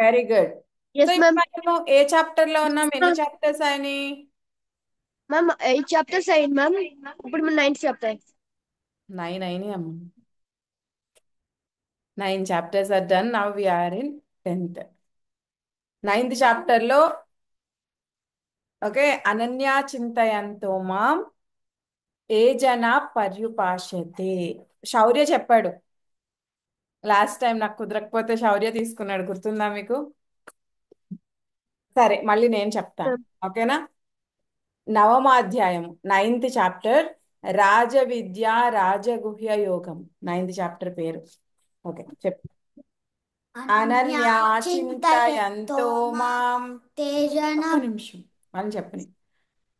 Very good. So yes ఇప్పుడు ma'am. మనము ఏ చాప్టర్ లో ఉన్నాం? ఎన్ని చాప్టర్స్ అయినాయి? మ్యామ్ 8 చాప్టర్స్ అయ్యింది మ్యామ్. ఇప్పుడు మన 9th చాప్టర్. 9 అయినాయి అమ్మ. 9 chapters are done. Now we are in 10th. 9th chapter లో ఓకే, అనన్యా చింతయంతో మాం ఏ జన పర్యుపాషతే. శౌర్య చెప్పాడు లాస్ట్ టైం, నాకు కుదరకపోతే శౌర్య తీసుకున్నాడు, గుర్తుందా మీకు? సరే మళ్ళీ నేను చెప్తాను. ఓకేనా? నవమాధ్యాయం, 9th చాప్టర్, రాజ విద్య రాజగుహ్య యోగం. 9th చాప్టర్ పేరు. ఓకే చెప్పు. అనన్యా చింతయంతో మాం. ఒక్క నిమిషం అని చెప్పని.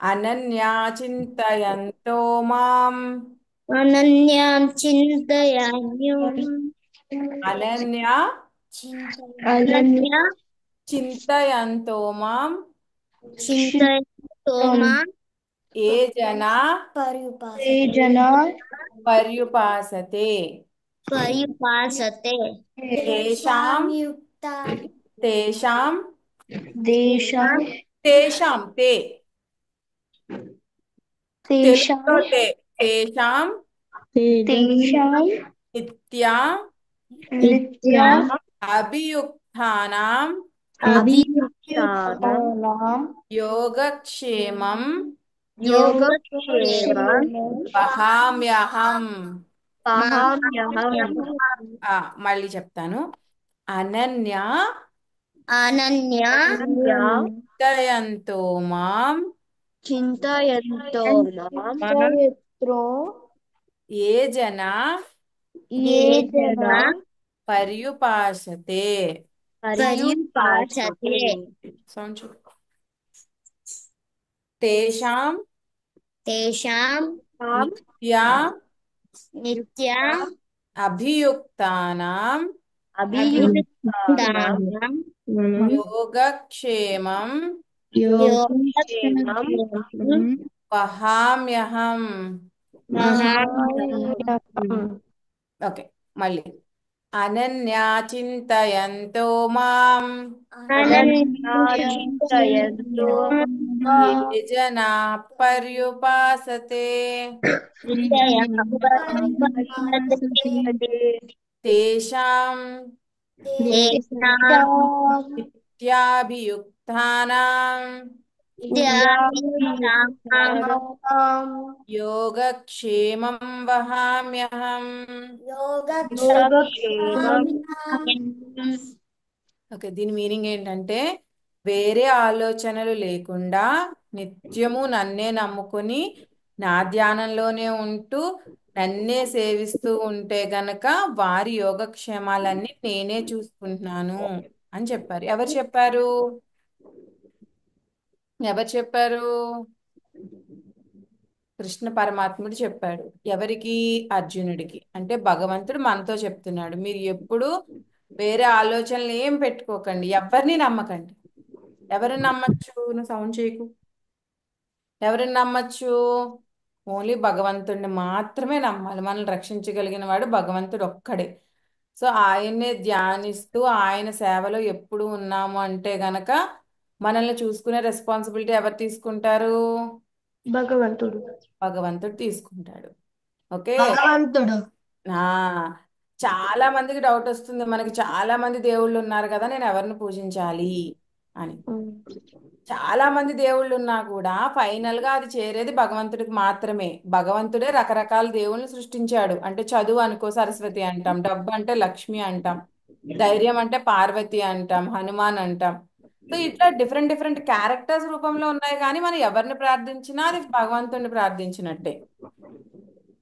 అనన్యా చింతయంతో మాం. అనన్యాం చింతయామ్యం. అనన్యా అనన్య చింతయంతో మాం చింతయతో మాం ఏ జనా ఏ జనా పర్యుపాసతే పర్యుపాసతే తేషాం తేషాం దేశం తేషాం తే దేశం తెలుగులో తే. తేషాం దేశం నిత్యా నిత్య అభియుక్తానాం అభియుక్తానాం యోగక్షేమం యోగక్షేమం వహామ్యహం. మహామ్యహం. ఆ, మళ్ళీ చెప్తాను. అనన్య అనన్య దయంతో మాం చింతయంతో మాం ఏ జన ఏ జన పర్యుపాసతే. పర్యుపాసతే సౌండ్ చూడు. తేషాం తేషాం నిత్యా నిత్య అభియుక్తానాం అభియుక్తానాం యోగక్షేమం యోగక్షేమం వహామ్యహం. మహామ్యహం. ఓకే మళ్ళీ. అనన్యా చింతయంతో మాం అనన్య చింతయంతో ఏ జనా పర్యుపాసతే తేషాం తేషాం నిత్యాభియుక్తానాం నిత్యాభియుక్తానాం యోగక్షేమం వహామ్యహం. యోగక్షేమం. ఓకే, దీని మీనింగ్ ఏంటంటే వేరే ఆలోచనలు లేకుండా నిత్యము నన్నే నమ్ముకుని నా ధ్యానంలోనే ఉంటూ నన్నే సేవిస్తూ ఉంటే గనక వారి యోగక్షేమాలన్నీ నేనే చూసుకుంటున్నాను అని చెప్పారు. ఎవరు చెప్పారు? ఎవరు చెప్పారు? కృష్ణ పరమాత్ముడు చెప్పాడు. ఎవరికి? అర్జునుడికి. అంటే భగవంతుడు మనతో చెప్తున్నాడు, మీరు ఎప్పుడు వేరే ఆలోచనలు ఏం పెట్టుకోకండి, ఎవరిని నమ్మకండి. ఎవరిని నమ్మచ్చు? నువ్వు సౌండ్ చేయకు. ఎవరిని నమ్మచ్చు? ఓన్లీ భగవంతుడిని మాత్రమే నమ్మాలి. మనల్ని రక్షించగలిగిన వాడు భగవంతుడు ఒక్కడే. సో ఆయన్నే ధ్యానిస్తూ ఆయన సేవలో ఎప్పుడు ఉన్నాము అంటే గనక మనల్ని చూసుకునే రెస్పాన్సిబిలిటీ ఎవరు తీసుకుంటారు? భగవంతుడు. భగవంతుడు తీసుకుంటాడు. ఓకే. భగవంతుడు. ఆ, చాలా మందికి డౌట్ వస్తుంది, మనకి చాలా మంది దేవుళ్ళు ఉన్నారు కదా, నేను ఎవరిని పూజించాలి అని. చాలా మంది దేవుళ్ళు ఉన్నా కూడా ఫైనల్ గా అది చేరేది భగవంతుడికి మాత్రమే. భగవంతుడే రకరకాల దేవుళ్ళని సృష్టించాడు. అంటే చదువు అనుకో సరస్వతి అంటాం, డబ్బు అంటే లక్ష్మి అంటాం, ధైర్యం అంటే పార్వతి అంటాం, హనుమాన్ అంటాం. సో ఇట్లా డిఫరెంట్ డిఫరెంట్ క్యారెక్టర్స్ రూపంలో ఉన్నాయి, కానీ మనం ఎవరిని ప్రార్థించినా అది భగవంతుడిని ప్రార్థించినట్టే.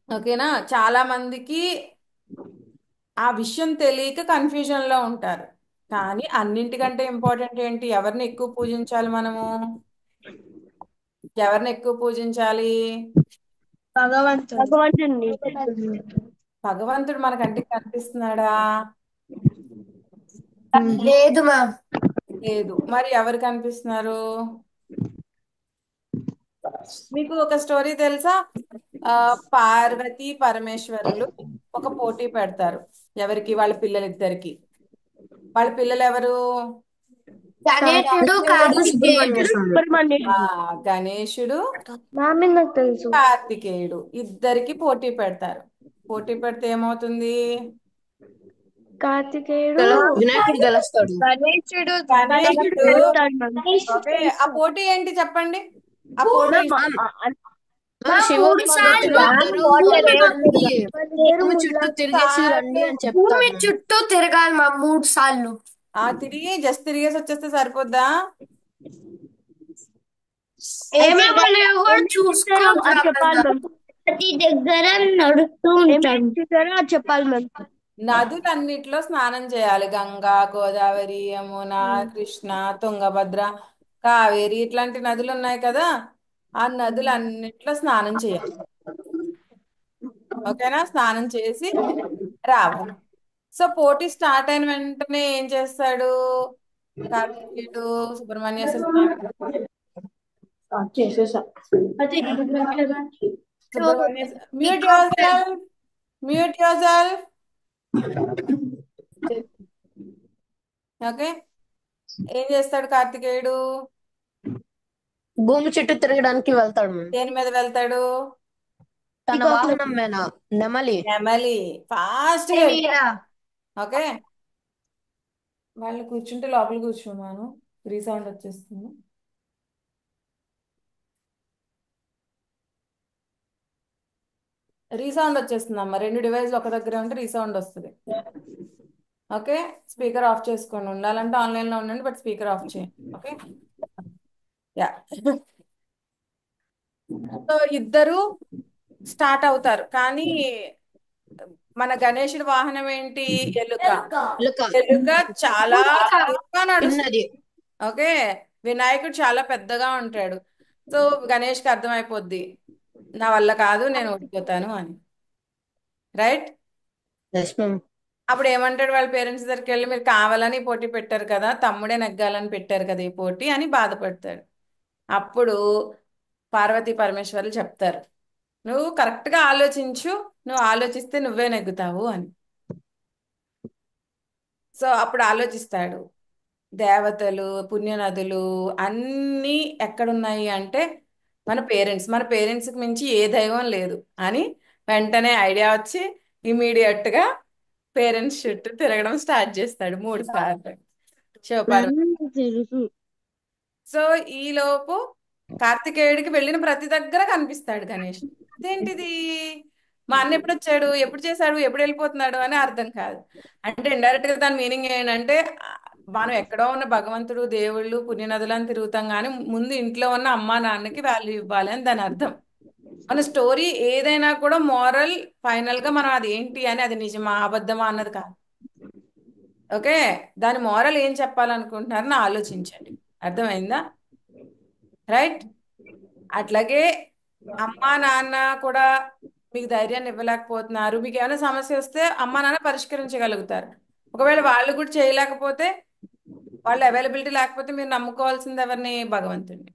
ఓకేనా? చాలా మందికి ఆ విషయం తెలియక కన్ఫ్యూజన్ లో ఉంటారు. కానీ అన్నింటికంటే ఇంపార్టెంట్ ఏంటి? ఎవరిని ఎక్కువ పూజించాలి మనము? ఎవరిని ఎక్కువ పూజించాలి? భగవంతుని. భగవంతుడు మన కంటికి కనిపిస్తున్నాడా? లేదు మ్యామ్. లేదు. మరి ఎవరు కనిపిస్తున్నారు? మీకు ఒక స్టోరీ తెలుసా? ఆ, పార్వతి పరమేశ్వరులు ఒక పోటీ పెడతారు. ఎవరికి? వాళ్ళ పిల్లలిద్దరికి. వాళ్ళ పిల్లలు ఎవరు? గణేశుడు గణేశుడు కార్తికేయుడు సుబ్రహ్మణ్య స్వామి. సుబ్రహ్మణ్యుడు. ఆ, గణేశుడు మామి నాకు తెలుసు. కార్తికేయుడు ఇద్దరికి పోటీ పెడతారు. పోటీ పెడితే ఏమవుతుంది? కార్తికేయుడు వినాయకుడు గెలుస్తాడు. గణేశుడు గణేశుడు గణేశుడు గెలుస్తాడు మ్యామ్. ఓకే, ఆ పోటీ ఏంటి చెప్పండి? ఆ పోటీ శివుడు పార్వతులు ఇద్దరు భూమి చుట్టూ తిరిగేసి రండి అని చెప్తారు భూమి మ్యామ్. చుట్టూ తిరగాలి మ్యామ్ 3 సార్లు. తిరిగి జస్ట్ తిరిగేసి వచ్చేస్తే సరిపోద్దా? ఏమేమి ఉన్నాయో కూడా చూసుకోవాలి అది చెప్పాలి మ్యామ్. ప్రతి దగ్గర నడుస్తూ ఉంటాను. చూసారో అది చెప్పాలి మ్యామ్. నదులన్నిట్లో స్నానం చేయాలి. గంగా, గోదావరి, యమున, కృష్ణ, తుంగభద్ర, కావేరి ఇట్లాంటి నదులు ఉన్నాయి కదా, ఆ నదులన్నిట్లో స్నానం చేయాలి. ఓకేనా? స్నానం చేసి రావాలి. సో పోటీ స్టార్ట్ అయిన వెంటనే ఏం చేస్తాడు కార్తికేయుడు? Subrahmanyeswara Swamy Subrahmanya mute yourself, mute yourself. Okay, ఏం చేస్తాడు కార్తికేయుడు? భూమి చుట్టూ తిరగడానికి వెళ్తాడు మ్యామ్. దేని మీద వెళ్తాడు? తన వాహనం మీద నెమలి. నెమలి. ఫాస్ట్ గా. ఓకే, వాళ్ళు కూర్చుంటే లోపల కూర్చున్నాను, రీసౌండ్ వచ్చేస్తుంది. రీసౌండ్ వచ్చేస్తుంది అమ్మ, రెండు డివైస్లు ఒక దగ్గర ఉంటే రీసౌండ్ వస్తుంది. ఓకే, స్పీకర్ ఆఫ్ చేసుకోండి. ఉండాలంటే ఆన్లైన్ లో ఉండండి, బట్ స్పీకర్ ఆఫ్ చేయండి. Okay, yeah. సో ఇద్దరు స్టార్ట్ అవుతారు, కానీ మన గణేశుడి వాహనం ఏంటి? ఎలుక. ఎలుక ఎలుక చాలా స్పీడ్గా నడుస్తుంది. చిన్నది. ఓకే, వినాయకుడు చాలా పెద్దగా ఉంటాడు. సో గణేష్కి అర్థమైపోద్ది, నా వల్ల కాదు, నేను ఓడిపోతాను అని. రైట్? Yes ma'am. అప్పుడు ఏమంటాడు? వాళ్ళ పేరెంట్స్ దగ్గరికి వెళ్ళి, మీరు కావాలని ఈ పోటీ పెట్టారు కదా, తమ్ముడే నెగ్గాలని పెట్టారు కదా ఈ పోటీ అని బాధపడతాడు. అప్పుడు పార్వతీ పరమేశ్వర్లు చెప్తారు, నువ్వు కరెక్ట్గా ఆలోచించు, నువ్వు ఆలోచిస్తే నువ్వే నెగ్గుతావు అని. సో అప్పుడు ఆలోచిస్తాడు. దేవతలు, పుణ్యనదులు అన్నీ ఎక్కడున్నాయి అంటే మన పేరెంట్స్కి మించి ఏ దైవం లేదు అని వెంటనే ఐడియా వచ్చి ఇమీడియట్గా పేరెంట్స్ చుట్టూ తిరగడం స్టార్ట్ చేస్తాడు 3 సార్లు. శివపార్వతి. సో ఈలోపు కార్తికేయుడికి వెళ్ళిన ప్రతి దగ్గర కనిపిస్తాడు గణేష్. ఇదేంటిది, మా అన్న ఎప్పుడు వచ్చాడు, ఎప్పుడు చేశాడు, ఎప్పుడు వెళ్ళిపోతున్నాడు అని అర్థం కాదు. అంటే ఇండైరెక్ట్ గా దాని మీనింగ్ ఏంటంటే, మనం ఎక్కడో ఉన్న భగవంతుడు, దేవుళ్ళు, పుణ్యనదులను తిరుగుతాం కానీ ముందు ఇంట్లో ఉన్న అమ్మా నాన్నకి వాల్యూ ఇవ్వాలి అని దాని అర్థం. మన స్టోరీ ఏదైనా కూడా మోరల్ ఫైనల్ గా మనం అది ఏంటి అని, అది నిజమా అబద్ధమా అన్నది కాదు. ఓకే, దాని మోరల్ ఏం చెప్పాలనుకుంటున్నారని ఆలోచించండి. అర్థమైందా? రైట్? అట్లాగే అమ్మా నాన్న కూడా మీకు ధైర్యాన్ని ఇవ్వలేకపోతున్నారు, మీకు ఏమైనా సమస్య వస్తే అమ్మా నాన్న పరిష్కరించగలుగుతారు. ఒకవేళ వాళ్ళు కూడా చేయలేకపోతే, వాళ్ళ అవైలబిలిటీ లేకపోతే మీరు నమ్ముకోవాల్సింది ఎవరిని? భగవంతుడిని.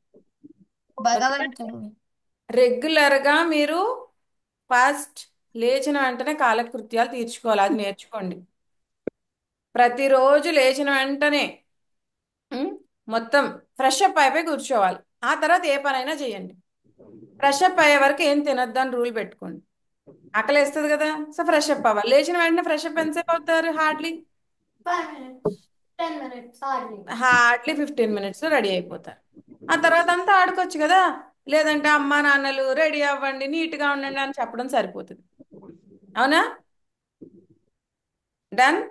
రెగ్యులర్ గా మీరు ఫస్ట్ లేచిన వెంటనే కాలకృత్యాలు తీర్చుకోవాలి, అది నేర్చుకోండి. ప్రతిరోజు లేచిన వెంటనే ఉమ్, మొత్తం ఫ్రెష్ అప్ అయిపోయి కూర్చోవాలి. ఆ తర్వాత ఏ పనైనా చేయండి. ఫ్రెష్ అప్ అయ్యే వరకు ఏం తినొద్దు అని రూల్ పెట్టుకోండి. ఆకలి వేస్తుంది కదా, సో ఫ్రెష్ అప్ అవ్వాలి. లేచిన వెంటనే ఫ్రెష్ అప్ ఎంతసేపు అవుతారు? హార్డ్లీ 15 minutes రెడీ అయిపోతారు. ఆ తర్వాత అంతా ఆడుకోవచ్చు కదా. లేదంటే అమ్మా నాన్నలు రెడీ అవ్వండి, నీట్గా ఉండండి అని చెప్పడం సరిపోతుంది. అవునా? డన్.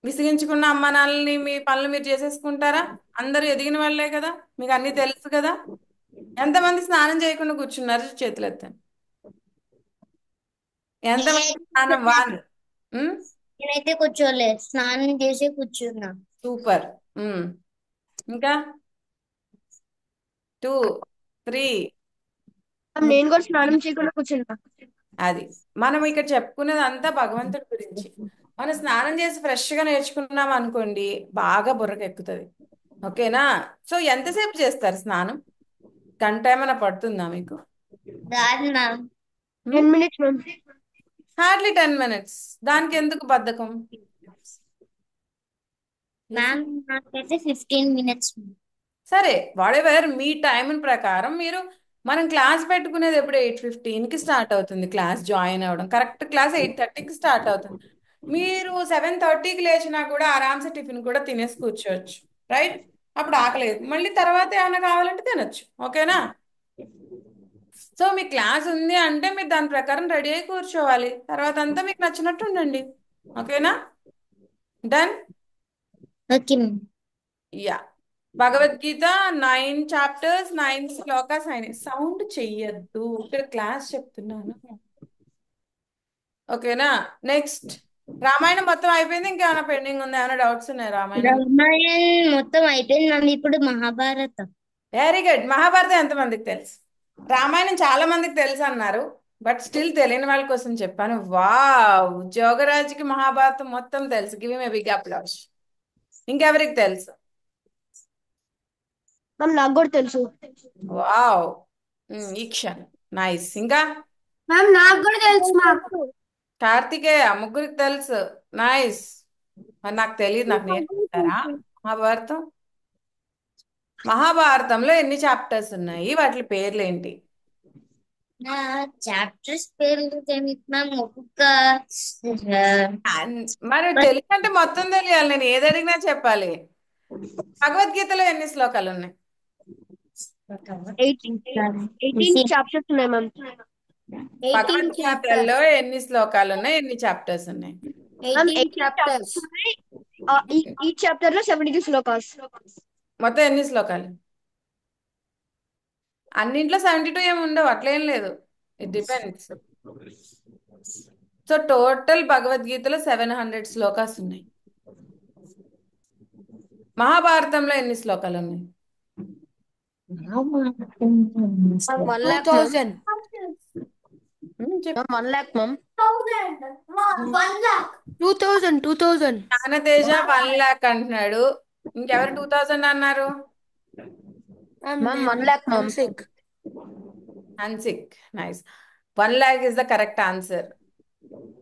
విసిగించుకున్న అమ్మా నాన్నల్ని మీ పనులు మీరు చేసేసుకుంటారా? అందరూ ఎదిగిన వాళ్ళే కదా, మీకు అన్నీ తెలుసు కదా. ఎంతమంది స్నానం చేయకుండా కూర్చున్నారు? చేతులు ఎత్తండి. ఎంతమంది స్నానం? వన్. నేనైతే కూర్చోలేదు, స్నానం చేసి కూర్చున్నా. సూపర్. ఇంకా 2, 3. నేను కూడా స్నానం చేయకుండా కూర్చున్నా. అది మనం ఇక్కడ చెప్పుకునేది అంతా భగవంతుడి గురించి. మనం స్నానం చేసి ఫ్రెష్ గా నేర్చుకున్నాం అనుకోండి, బాగా బుర్రకు ఎక్కుతుంది. ఓకేనా? సో ఎంతసేపు చేస్తారు స్నానం? గంట ఏమైనా పడుతుందా మీకు? రాదు ma'am. 10 minutes ma'am. Hardly 10 minutes. దానికి ఎందుకు బద్ధకం? మ్యామ్ నాకైతే 15 minutes. సరే వాడెవర్ మీ టైం ప్రకారం మీరు మనం క్లాస్ పెట్టుకునేది ఎప్పుడు 8:15కి స్టార్ట్ అవుతుంది క్లాస్ జాయిన్ అవ్వడం కరెక్ట్ క్లాస్ 8:30కి స్టార్ట్ అవుతుంది మీరు 7:30కి లేచినా కూడా ఆరామ్సే టిఫిన్ కూడా తినేసి కూర్చోవచ్చు రైట్ అప్పుడు ఆకలేదు మళ్ళీ తర్వాత ఏమైనా కావాలంటే తినొచ్చు ఓకేనా సో మీ క్లాస్ ఉంది అంటే మీరు దాని ప్రకారం రెడీ అయి కూర్చోవాలి తర్వాత అంతా మీకు నచ్చినట్టు ఉండండి ఓకేనా done okay ma'am. Yeah Bhagavad Gita 9 chapters 9 shlokas అయినాయి సౌండ్ చెయ్యొద్దు ఇక్కడ క్లాస్ చెప్తున్నాను ఓకేనా నెక్స్ట్ రామాయణం మొత్తం అయిపోయింది ఇంకేమైనా పెండింగ్ ఉంది ఏమైనా డౌట్స్ ఉన్నాయి రామాయణం రామాయణ్ మొత్తం అయిపోయింది మ్యామ్. ఇప్పుడు మహాభారతం. వెరీ గుడ్ మహాభారతం ఎంతమందికి తెలుసు రామాయణం చాలా మందికి తెలుసు అన్నారు బట్ స్టిల్ తెలియని వాళ్ళ కోసం చెప్పాను వావ్ జోగరాజుకి మహాభారతం మొత్తం తెలుసు give him a big applause ఇంకెవరికి తెలుసు మ్యామ్ నాకు కూడా తెలుసు. వావ్ ఈక్షన్ నైస్ ఇంకా మ్యామ్ నాకు కూడా తెలుసు మ్యామ్. కార్తికేయ ముగ్గురికి తెలుసు నైస్ మరి నాకు తెలియదు నాకు నేర్పిస్తారా మహాభారతం మహాభారతంలో ఎన్ని చాప్టర్స్ ఉన్నాయి వాటి పేర్లు ఏంటి నా చాప్టర్స్ పేర్లు తెలియదు మ్యామ్. ఒక్కొక్క మరి తెలియదు అంటే మొత్తం తెలియాలి నేను ఏది అడిగినా చెప్పాలి భగవద్గీతలో ఎన్ని శ్లోకాలు ఉన్నాయి 18 చాప్టర్స్ ఉన్నాయి మ్యామ్. 18 చాప్టర్స్. భగవద్గీతలో ఎన్ని శ్లోకాలు ఉన్నాయి ఎన్ని చాప్టర్స్ ఉన్నాయి మ్యామ్ 18 18 చాప్టర్స్. చాప్టర్స్ ఉన్నాయి. ఈ చాప్టర్ లో 72 శ్లోకాస్. మొత్తం ఎన్ని శ్లోకాలు అన్నింట్లో 72 ఏమి ఉండవు అట్లేం లేదు ఇట్ డిపెండ్స్ సో టోటల్ భగవద్గీతలో 700 శ్లోకాస్ ఉన్నాయి మహాభారతంలో ఎన్ని శ్లోకాలు ఉన్నాయి 1 lakh, ma'am. చెప్పు 1 lakh, ma'am. 2000. జ్ఞానతేజ 1 lakh అంటున్నాడు ఇంకెవరు 2000 అన్నారు Ma'am, 1 lakh, ma'am. Hansik nice 1 lakh is the correct answer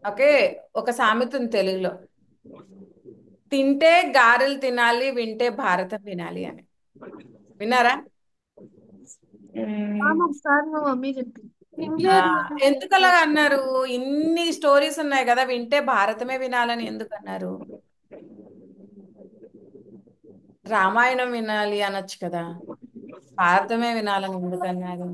okay ఒక సామెత ఉంది తెలుగులో తింటే గారెలు తినాలి వింటే భారతం వినాలి అని విన్నారా ఆ, ఎందుకు అలాగ అన్నారు ఇన్ని స్టోరీస్ ఉన్నాయి కదా వింటే భారతమే వినాలని ఎందుకు అన్నారు రామాయణం వినాలి అనొచ్చు కదా భారతమే వినాలని ఎందుకు అన్నారు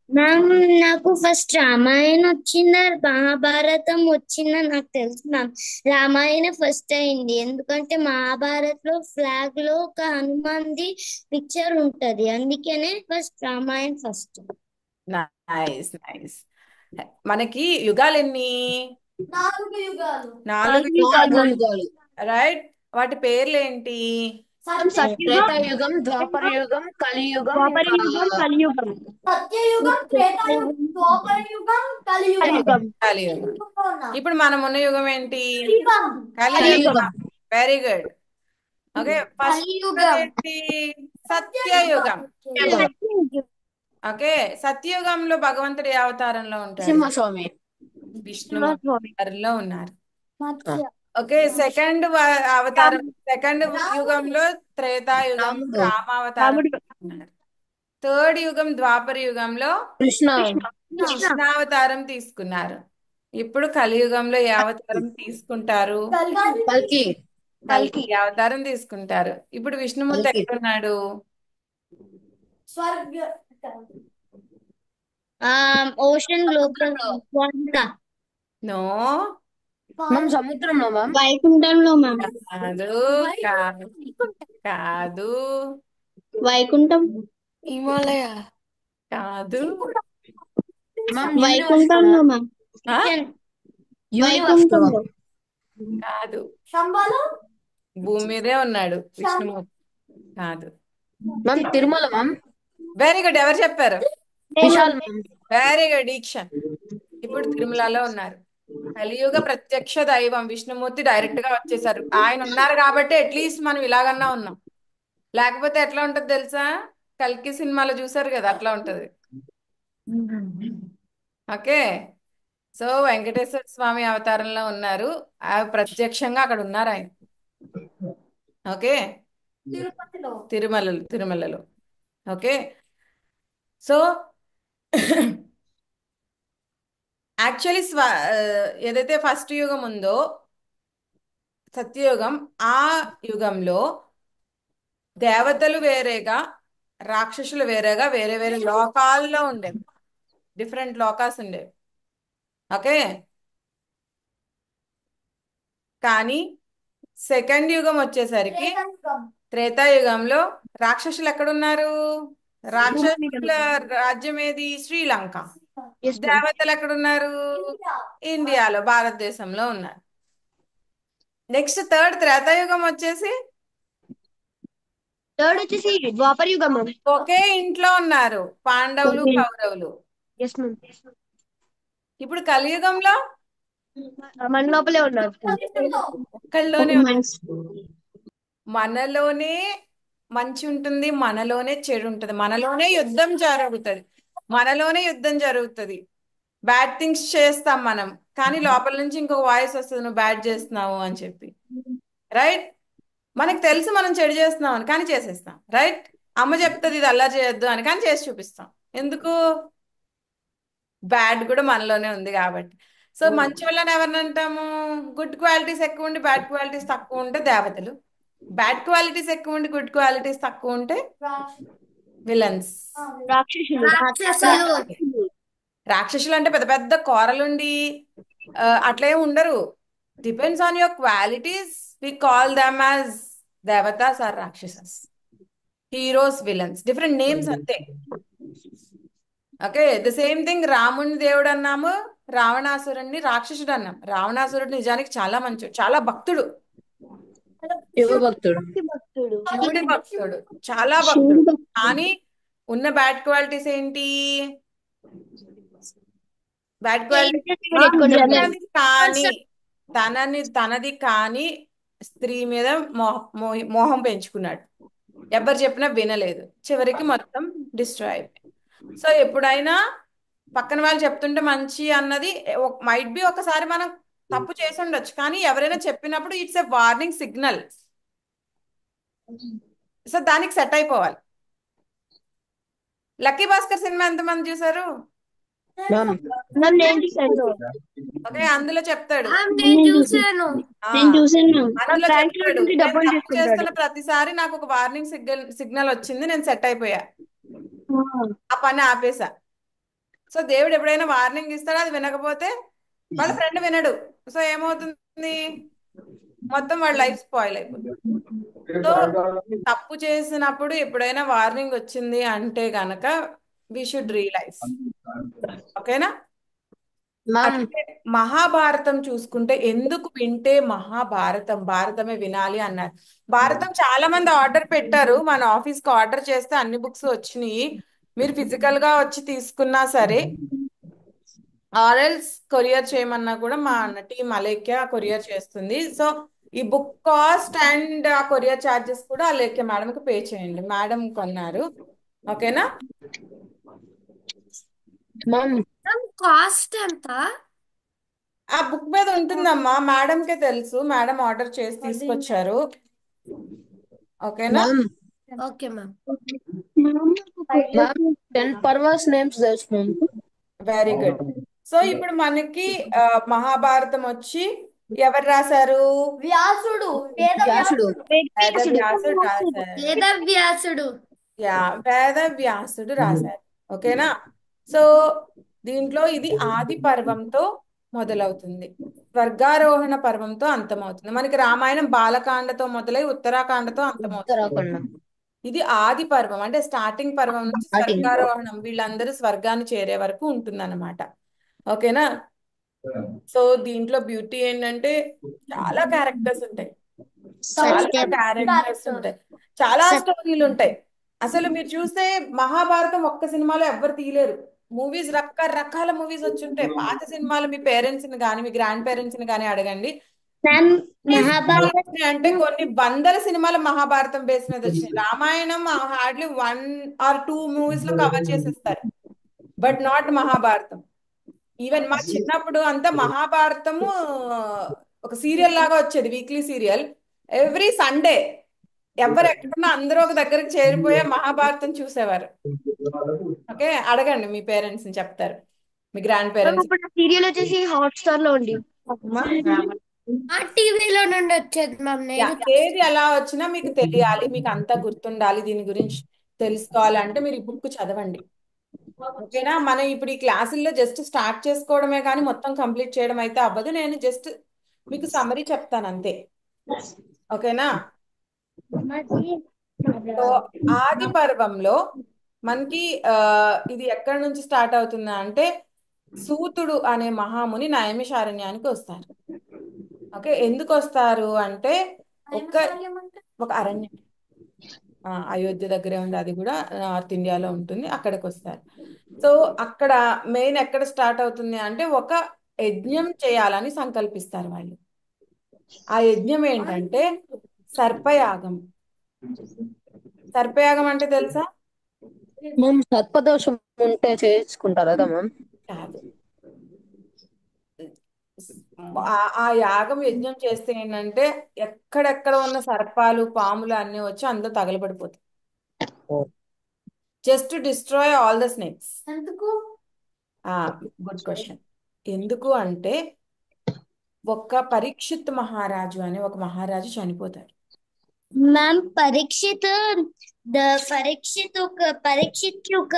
మ్యామ్ నాకు ఫస్ట్ రామాయణం వచ్చిందా మహాభారతం వచ్చిందా నాకు తెలుసు మ్యామ్. రామాయణం ఫస్ట్ అయింది ఎందుకంటే మహాభారత్ లో ఫ్లాగ్ లో ఒక హనుమాన్ది పిక్చర్ ఉంటది అందుకనే first Ramayanam first. Nice nice మనకి యుగాలు ఎన్ని 4 యుగాలు. రైట్ వాటి పేర్లు ఏంటి త్రేతాయుగం, ద్వాపర యుగం, కలియుగం, ఇంకా కలియుగం. కలియుగం ఇప్పుడు మనం ఉన్న యుగం ఏంటి కలియుగం కలియుగం. వెరీ గుడ్ ఓకే ఫస్ట్ ఏంటి సత్యయుగం ఓకే సత్యయుగంలో భగవంతుడు ఏ అవతారంలో ఉంటాడు సింహస్వామి. విష్ణులో ఉన్నారు ఓకే సెకండ్ అవతారం సెకండ్ యుగంలో త్రేతాయుగం రాముడు. రామావతారం ఉన్నారు థర్డ్ యుగం ద్వాపర యుగంలో కృష్ణ. కృష్ణావతారం తీసుకున్నారు ఇప్పుడు కలియుగంలో ఏ అవతారం తీసుకుంటారు కల్కి. కల్కి అవతారం తీసుకుంటారు ఇప్పుడు విష్ణుమూర్తి కల్కి. ఎక్కడున్నాడు ఓషన్ లోపల నో మ్యామ్ సముద్రంలో మ్యామ్. వైకుంఠంలో మ్యామ్. కాదు కాదు కాదు వైకుంఠం హిమాలయ. కాదు మ్యామ్ వైకుంఠంలో మ్యామ్. ఆ? యూనివర్స్ లో. కాదు భూమి మీదే ఉన్నాడు విష్ణుమూర్తి కాదు ma'am Tirumala ma'am. Very good ఎవరు చెప్పారు విశాల్ మ్యామ్. వెరీ గుడ్ ఈక్షన్ ఇప్పుడు తిరుమలలో ఉన్నారు కలియుగ ప్రత్యక్ష దైవం విష్ణుమూర్తి డైరెక్ట్ గా వచ్చేసారు ఆయన ఉన్నారు కాబట్టి అట్లీస్ట్ మనం ఇలాగన్నా ఉన్నాం లేకపోతే ఎట్లా ఉంటది తెలుసా కల్కి సినిమాలో చూసారు కదా అట్లా ఉంటది ఓకే సో వెంకటేశ్వర స్వామి అవతారంలో ఉన్నారు ప్రత్యక్షంగా అక్కడ ఉన్నారు ఆయన ఓకే, తిరుమలలో. ఓకే, సో యాక్చువల్లీ ఏదైతే ఫస్ట్ యుగం ఉందో సత్యయుగం, ఆ యుగంలో దేవతలు వేరేగా రాక్షసులు వేరేగా వేరే వేరే లోకాల్లో ఉండేవి, డిఫరెంట్ లోకాస్ ఉండేవి. ఓకే, కానీ సెకండ్ యుగం వచ్చేసరికి త్రేతాయుగంలో రాక్షసులు ఎక్కడున్నారు? రాక్షసుల రాజ్యం ఏది? శ్రీలంక. Yes, ma'am. దేవతలు ఎక్కడున్నారు? ఇండియాలో, భారతదేశంలో ఉన్నారు. నెక్స్ట్ థర్డ్ త్రేతాయుగం వచ్చేసి థర్డ్ వచ్చేసి ద్వాపర యుగం మ్యామ్. ఒకే ఇంట్లో ఉన్నారు, పాండవులు కౌరవులు. Yes ma'am. ఇప్పుడు కలియుగంలో మన లోపలే ఉన్నారు. ఒక్కళ్ళలోనే ఉన్నారు. మనలోనే మంచి ఉంటుంది, మనలోనే చెడు ఉంటుంది, మనలోనే యుద్ధం జరుగుతుంది. బ్యాడ్ థింగ్స్ చేస్తాం మనం, కానీ లోపల నుంచి ఇంకొక వాయిస్ వస్తుంది, నువ్వు బ్యాడ్ చేస్తున్నావు అని చెప్పి. రైట్? మనకు తెలుసు మనం చెడు చేస్తున్నాం అని, కానీ చేసేస్తాం. రైట్? అమ్మ చెప్తుంది ఇది అలా చేయొద్దు అని, కానీ చేసి చూపిస్తాం. ఎందుకు? బ్యాడ్ కూడా మనలోనే ఉంది కాబట్టి. సో మంచి వాళ్ళని ఎవరిని అంటాము? గుడ్ క్వాలిటీస్ ఎక్కువ ఉండి బ్యాడ్ క్వాలిటీస్ తక్కువ ఉంటే దేవతలు, బ్యాడ్ క్వాలిటీస్ ఎక్కువ ఉండి గుడ్ క్వాలిటీస్ తక్కువ ఉంటే విలన్స్. రాక్షసులు అంటే పెద్ద పెద్ద కోరలుండి అట్లే ఉండరు. Depends on your qualities, we call them as devatas or rakshasas. Heroes, villains, different names అంతే. ఓకే, ద సేమ్ థింగ్ రాముని దేవుడు అన్నాము, రావణాసురుడిని రాక్షసుడు అన్నాం. రావణాసురుడు నిజానికి చాలా మంచోడు, చాలా భక్తుడు, శివభక్తుడు. శివుడి భక్తుడు, చాలా భక్తుడు. కానీ ఉన్న బ్యాడ్ క్వాలిటీస్ ఏంటి? బ్యాడ్ క్వాలిటీ కానీ తనది కానీ స్త్రీ మీద మోహం పెంచుకున్నాడు. ఎవరు చెప్పినా వినలేదు, చివరికి మొత్తం డిస్ట్రాయ్ అయిపోయింది. సో ఎప్పుడైనా పక్కన వాళ్ళు చెప్తుంటే మంచి అన్నది మైట్ బి ఒకసారి మనం తప్పు చేసి ఉండొచ్చు, కానీ ఎవరైనా చెప్పినప్పుడు it's a warning signal. So దానికి సెట్ అయిపోవాలి. లక్కీ భాస్కర్ సినిమా ఎంతమంది చూసారు? ఓకే, అందులో చెప్తాడు, తప్పు చేస్తున్న ప్రతిసారి నాకు ఒక వార్నింగ్ సిగ్నల్ వచ్చింది, నేను సెట్ అయిపోయా, ఆ పని ఆపేసా. సో దేవుడు ఎప్పుడైనా వార్నింగ్ ఇస్తాడో అది వినకపోతే వాళ్ళ ఫ్రెండ్ వినడు, సో ఏమవుతుంది? మొత్తం వాళ్ళ లైఫ్ స్పాయిల్ అయిపోతుంది. సో తప్పు చేసినప్పుడు ఎప్పుడైనా వార్నింగ్ వచ్చింది అంటే గనక వి షుడ్ రియలైజ్. ఓకేనా? అంటే మహాభారతం చూసుకుంటే ఎందుకు వింటే భారతమే వినాలి అన్నారు. భారతం చాలా మంది ఆర్డర్ పెట్టారు, మన ఆఫీస్ కి ఆర్డర్ చేస్తే అన్ని బుక్స్ వచ్చినాయి. మీరు ఫిజికల్ గా వచ్చి తీసుకున్నా సరే, ఆర్ఎల్స్ కొరియర్ చేయమన్నా కూడా మా టీం అలేఖ్య కొరియర్ చేస్తుంది. సో ఈ బుక్ కాస్ట్ అండ్ ఆ కొరియర్ ఛార్జెస్ కూడా అలేఖ్య మేడంకి పే చేయండి. మేడం కొన్నారు. ఓకేనా? కాస్ట్ ఎంత? ఆ బుక్ మీద ఉంటుందమ్మా, మేడంకే తెలుసు, మేడం ఆర్డర్ చేసి తీసుకొచ్చారు. ఓకేనా? Okay ma'am. 10 పర్వర్స్ నేమ్స్ తెలుసు మ్యామ్. Very good. సో ఇప్పుడు మనకి మహాభారతం వచ్చి ఎవరు రాశారు? వ్యాసుడు. వ్యాసుడు. వేదవ్యాసుడు రాశారు. వేదవ్యాసుడు రాశారు. ఓకేనా? సో దీంట్లో ఇది ఆది పర్వంతో మొదలవుతుంది, స్వర్గారోహణ పర్వంతో అంతమవుతుంది. మనకి రామాయణం బాలకాండతో మొదలై ఉత్తరాకాండతో అంతమవుతుంది. ఇది ఆది పర్వం, అంటే స్టార్టింగ్ పర్వం నుంచి స్వర్గారోహణం, వీళ్ళందరూ స్వర్గాన్ని చేరే వరకు ఉంటుందన్నమాట. ఓకేనా? సో దీంట్లో బ్యూటీ ఏంటంటే చాలా క్యారెక్టర్స్ ఉంటాయి, చాలా స్టోరీలు ఉంటాయి. అసలు మీరు చూస్తే మహాభారతం ఒక్క సినిమాలో ఎవ్వరు తీయలేరు. మూవీస్ రకరకాల మూవీస్ వచ్చి ఉంటాయి. పాత సినిమాలు మీ పేరెంట్స్ ని కానీ మీ గ్రాండ్ పేరెంట్స్ ని కానీ అడగండి, అంటే కొన్ని వందల సినిమాలు మహాభారతం బేస్ మీద వచ్చినాయి. రామాయణం హార్డ్లీ 1 or 2 మూవీస్ లో కవర్ చేసేస్తారు, బట్ నాట్ మహాభారతం. ఈవెన్ మా చిన్నప్పుడు అంతా మహాభారతము ఒక సీరియల్ లాగా వచ్చేది, వీక్లీ సీరియల్. ఎవ్రీ సండే ఎవరు ఎక్కడున్నా అందరూ ఒక దగ్గరికి చేరిపోయే మహాభారతం చూసేవారు. ఓకే, అడగండి మీ పేరెంట్స్ ని, చెప్తారు. మీ గ్రాండ్ మ్యామ్ పేరెంట్స్. ఇప్పుడు సీరియల్ వచ్చేసి హాట్స్టార్ లో ఉంది. ఆ టీవీలో నుండి వచ్చేది మ్యామ్, నేను ఏది ఎలా వచ్చినా మీకు తెలియాలి, మీకు అంతా గుర్తుండాలి, దీని గురించి తెలుసుకోవాలంటే మీరు ఈ బుక్ చదవండి. ఓకేనా? మనం ఇప్పుడు ఈ క్లాసుల్లో జస్ట్ స్టార్ట్ చేసుకోవడమే కానీ మొత్తం కంప్లీట్ చేయడం అయితే అవ్వదు. నేను జస్ట్ మీకు సమ్మరీ చెప్తాను అంతే. ఓకేనా? సో ఆది పర్వంలో మనకి ఇది ఎక్కడి నుంచి స్టార్ట్ అవుతుందా అంటే, సూతుడు అనే మహాముని నైమిషారణ్యానికి వస్తారు. ఓకే, ఎందుకు వస్తారు అంటే ఒక ఒక అరణ్యం, అయోధ్య దగ్గరే ఉంది, అది కూడా నార్త్ ఇండియాలో ఉంటుంది, అక్కడికి వస్తారు. సో అక్కడ మెయిన్ ఎక్కడ స్టార్ట్ అవుతుంది అంటే, ఒక యజ్ఞం చేయాలని సంకల్పిస్తారు వాళ్ళు. ఆ యజ్ఞం ఏంటంటే సర్పయాగం. సర్పయాగం అంటే తెలుసా? మ్యామ్ సర్పదోషం ఉంటే చేసుకుంటారు కదా మ్యామ్? కాదు. ఆ యాగం యజ్ఞం చేస్తే ఏంటంటే ఎక్కడెక్కడ ఉన్న సర్పాలు పాములు అన్ని వచ్చి అందులో తగలబడిపోతాయి. Just to destroy all the snakes. ఎందుకు? Good question. ఎందుకు అంటే ఒక పరీక్షిత్ మహారాజు అని ఒక మహారాజు చనిపోతారు. మ్యామ్ పరీక్షిత్ పరీక్షిత్ ఒక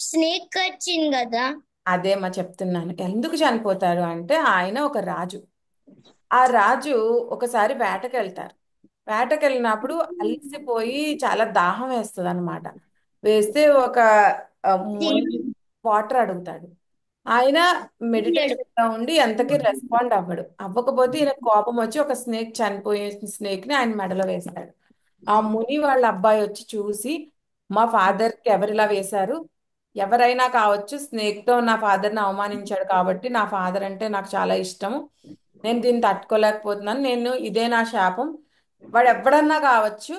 స్నేక్ వచ్చింది కదా. అదే మా చెప్తున్నాను. ఎందుకు చనిపోతారు అంటే, ఆయన ఒక రాజు. ఆ రాజు ఒకసారి వేటకెళ్తారు. వేటకెళ్ళినప్పుడు అలసిపోయి చాలా దాహం వేస్తుంది అనమాట. వేస్తే ఒక ముని వాటర్ అడుగుతాడు. ఆయన మెడిటేషన్ లో ఉండి ఎంతకీ రెస్పాండ్ అవ్వకపోతే ఈయన కోపం వచ్చి ఒక స్నేక్, చనిపోయే స్నేక్ ని ఆయన మెడలో వేస్తాడు. ఆ ముని వాళ్ళ అబ్బాయి వచ్చి చూసి, మా ఫాదర్ కి ఎవరిలా వేశారు, ఎవరైనా కావచ్చు, స్నేక్ తో నా ఫాదర్ ని అవమానించాడు కాబట్టి నా ఫాదర్ అంటే నాకు చాలా ఇష్టము, నేను దీన్ని తట్టుకోలేకపోతున్నాను, ఇదే నా శాపం, వాడు ఎవడన్నా కావచ్చు,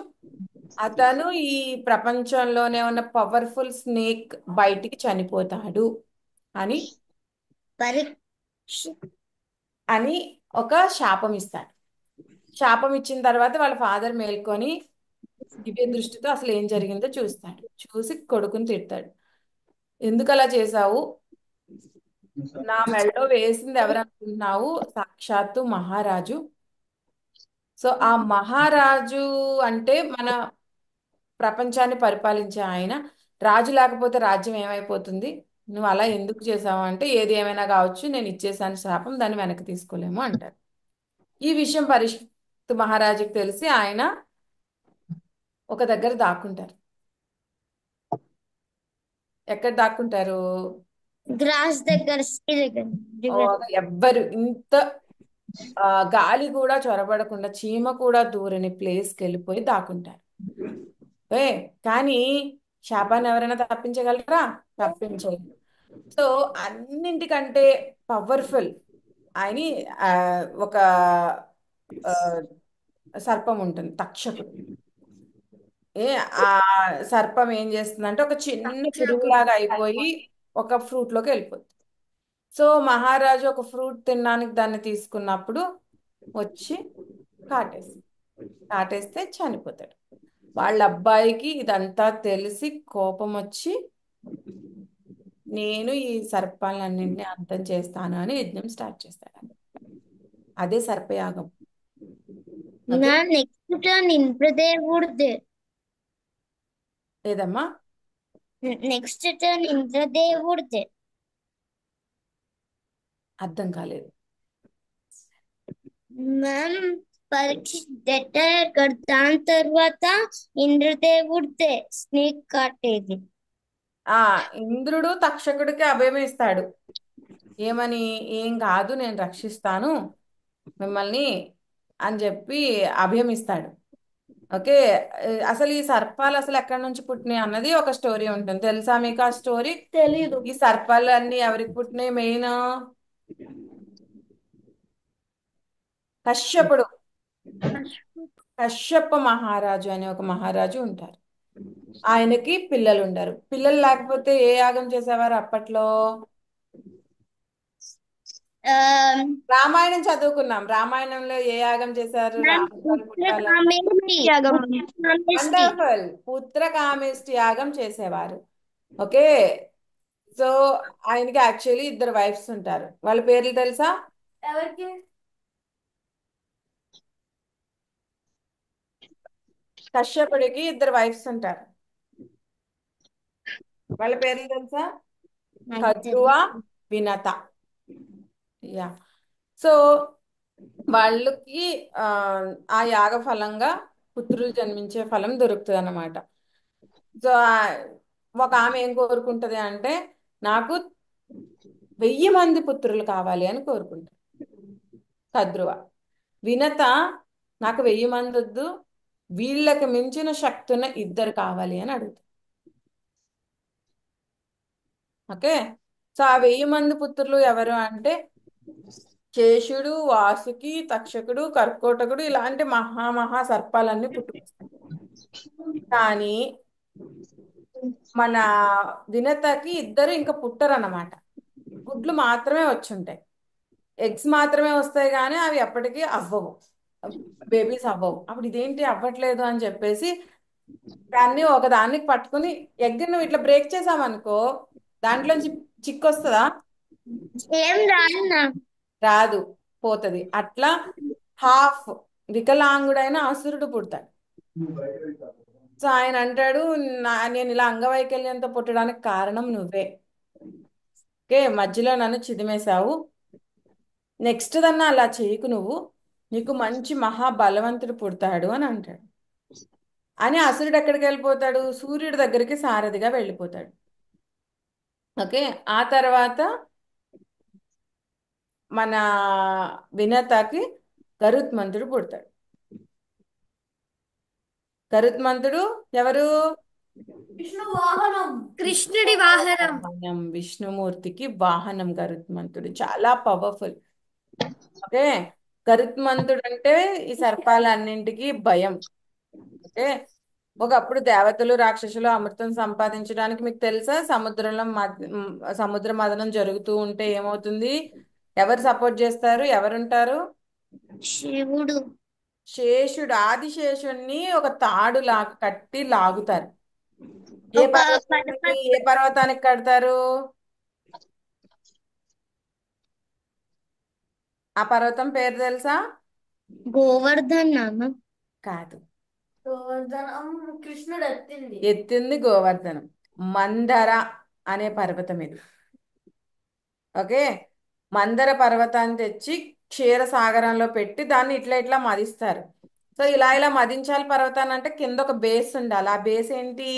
అతను ఈ ప్రపంచంలోనే ఉన్న పవర్ఫుల్ స్నేక్ బయటికి చనిపోతాడు అని పరీక్ష అని ఒక శాపం ఇస్తాడు. శాపం ఇచ్చిన తర్వాత వాళ్ళ ఫాదర్ మేల్కొని దివ్య దృష్టితో అసలు ఏం జరిగిందో చూస్తాడు. చూసి కొడుకుని తిడతాడు. ఎందుకు అలా చేశావు? నా మెడలో వేసింది ఎవరనుకుంటున్నావు? సాక్షాత్తు మహారాజు. సో ఆ మహారాజు అంటే మన ప్రపంచాన్ని పరిపాలించే ఆయన. రాజు లేకపోతే రాజ్యం ఏమైపోతుంది? నువ్వు అలా ఎందుకు చేసావు అంటే, ఏది ఏమైనా కావచ్చు, నేను ఇచ్చేసాను శాపం, దాన్ని వెనక్కి తీసుకోలేము అంటారు. ఈ విషయం పరీక్షిత్ మహారాజుకి తెలిసి ఆయన ఒక దగ్గర దాక్కుంటారు. ఎక్కడ దాక్కుంటారు? గ్రాస్ దగ్గర ఓ, ఎవ్వరు ఇంత గాలి కూడా చొరబడకుండా, చీమ కూడా దూరని ప్లేస్కి వెళ్ళిపోయి దాక్కుంటారు. ఏ కానీ శాపాన్ని ఎవరైనా తప్పించగలరా? తప్పించగలరు. సో అన్నింటికంటే పవర్ఫుల్ అని ఒక ఆ, సర్పం ఉంటుంది, తక్షకుడు. ఏ ఆ సర్పం ఏం చేస్తుందంటే ఒక చిన్న పురుగులాగా అయిపోయి ఒక ఫ్రూట్ లోకి వెళ్ళిపోతుంది. సో మహారాజు ఒక ఫ్రూట్ తినడానికి దాన్ని తీసుకున్నప్పుడు వచ్చి కాటేసి కాటేస్తే చనిపోతాడు. వాళ్ళ అబ్బాయికి ఇదంతా తెలిసి కోపం వచ్చి, నేను ఈ సర్పాలన్నింటినీ అంతం చేస్తాను అని యజ్ఞం స్టార్ట్ చేస్తాడు. అదే సర్పయాగం. ఓకే, నెక్స్ట్ టర్న్ ఇంద్రదేవుడిదే. లేదమ్మా, నెక్స్ట్ టర్న్ ఇంద్రదేవుడిదే. అర్థం కాలేదు. మ్యామ్ పరీక్ష దాని తర్వాత ఇంద్రదేవుడిదే స్నేక్ కాటేది. ఇంద్రుడు తక్షకుడికి అభయం ఇస్తాడు. ఏమని? ఏం కాదు, నేను రక్షిస్తాను మిమ్మల్ని అని చెప్పి అభయం ఇస్తాడు. ఓకే, అసలు ఈ సర్పాలు అసలు ఎక్కడి నుంచి పుట్టినాయి అన్నది ఒక స్టోరీ ఉంటుంది. తెలుసా మీకు ఆ స్టోరీ? తెలీదు. ఈ సర్పాలు అన్ని ఎవరికి పుట్టినాయి? మెయిన్ కశ్యపుడు. కశ్యప మహారాజు అనే ఒక మహారాజు ఉంటారు. ఆయనకి పిల్లలు ఉండరు. పిల్లలు లేకపోతే ఏ యాగం చేసేవారు అప్పట్లో? ఆ, రామాయణం చదువుకున్నాం. రామాయణంలో ఏ యాగం చేశారు? మ్యామ్ రాముడు వారు పుట్టాలని. యాగం. వండర్ఫుల్. పుత్రకామేష్టి యాగం చేసేవారు. ఓకే. సో ఆయనకి యాక్చువల్లీ ఇద్దరు వైఫ్స్ ఉంటారు. వాళ్ళ పేర్లు తెలుసా? ఎవరికి? కశ్యపుడికి ఇద్దరు వైఫ్స్ ఉంటారు. వాళ్ళ పేర్లు తెలుసా? కద్రువ, వినత. యా. సో వాళ్ళకి ఆ ఆ యాగ ఫలంగా పుత్రులు జన్మించే ఫలం దొరుకుతుంది అన్నమాట. సో ఒక ఆమె ఏం కోరుకుంటది అంటే, నాకు 1000 మంది పుత్రులు కావాలి అని కోరుకుంటారు కద్రువ. వినత, నాకు 1000 మంది వద్దు, వీళ్ళకి మించిన శక్తి ఉన్న ఇద్దరు కావాలి అని అడుగుతారు. ఓకే. సో ఆ 1000 మంది పుత్రులు ఎవరు అంటే శేషుడు, వాసుకి, తక్షకుడు, కర్కోటకుడు, ఇలాంటి మహా సర్పాలన్నీ పుట్టుకొస్తాయి. కానీ మన వినతకి ఇద్దరు ఇంకా పుట్టరు అన్నమాట. గుడ్లు మాత్రమే వచ్చుంటాయి. ఎగ్స్ మాత్రమే వస్తాయి, కానీ అవి ఎప్పటికీ అవ్వవు, బేబీస్ అవ్వవు. అప్పుడు ఇదేంటి అవ్వట్లేదు అని చెప్పేసి దాన్ని ఒక దానికి పట్టుకుని, ఎగ్ నువ్వు ఇట్లా బ్రేక్ చేసామనుకో దాంట్లోంచి చిక్కు వస్తుందా? ఏం రాదు. రాదు, పోతుంది. అట్లా హాఫ్ వికలాంగుడైన అసురుడు పుడతాడు. సో ఆయన అంటాడు, నేను ఇలా అంగవైకల్యంతో పుట్టడానికి కారణం నువ్వే. ఓకే, మధ్యలో నన్ను చిదిమేశావు, నెక్స్ట్ దన్నా అలా చేయకు నువ్వు, నీకు మంచి మహాబలవంతుడు పుడతాడు అని అంటాడు. అని అసురుడు ఎక్కడికి వెళ్ళిపోతాడు? సూర్యుడి దగ్గరికి సారథిగా వెళ్ళిపోతాడు. ఓకే. ఆ తర్వాత మన వినతకి గరుత్మంతుడు పుడతాడు. గరుత్మంతుడు ఎవరు? విష్ణు వాహనం, కృష్ణుడి వాహనం. విష్ణుమూర్తికి వాహనం గరుత్మంతుడు. చాలా పవర్ఫుల్. ఓకే. గరుత్మంతుడు అంటే ఈ సర్పాలన్నింటికి భయం. ఓకే. ఒకప్పుడు దేవతలు, రాక్షసులు అమృతం సంపాదించడానికి, మీకు తెలుసా, సముద్ర మథనం జరుగుతూ ఉంటే ఏమవుతుంది? ఎవరు సపోర్ట్ చేస్తారు? ఎవరుంటారు? శివుడు. శేషుడు, ఆదిశేషుణ్ణి ఒక తాడు కట్టి లాగుతారు. ఏ ఒక పర్వతానికి కడతారు? ఆ పర్వతం పేరు తెలుసా? గోవర్ధన్ నామ. కాదు. గోవర్ధనం కృష్ణుడు ఎత్తింది గోవర్ధనం. మందర అనే పర్వతం ఇది. ఓకే. మందర పర్వతాన్ని తెచ్చి క్షీరసాగరంలో పెట్టి దాన్ని ఇట్లా ఇట్లా మదిస్తారు. సో ఇలా మదించాలి పర్వతాన్ని అంటే కింద ఒక బేస్ ఉండాలి. ఆ బేస్ ఏంటి?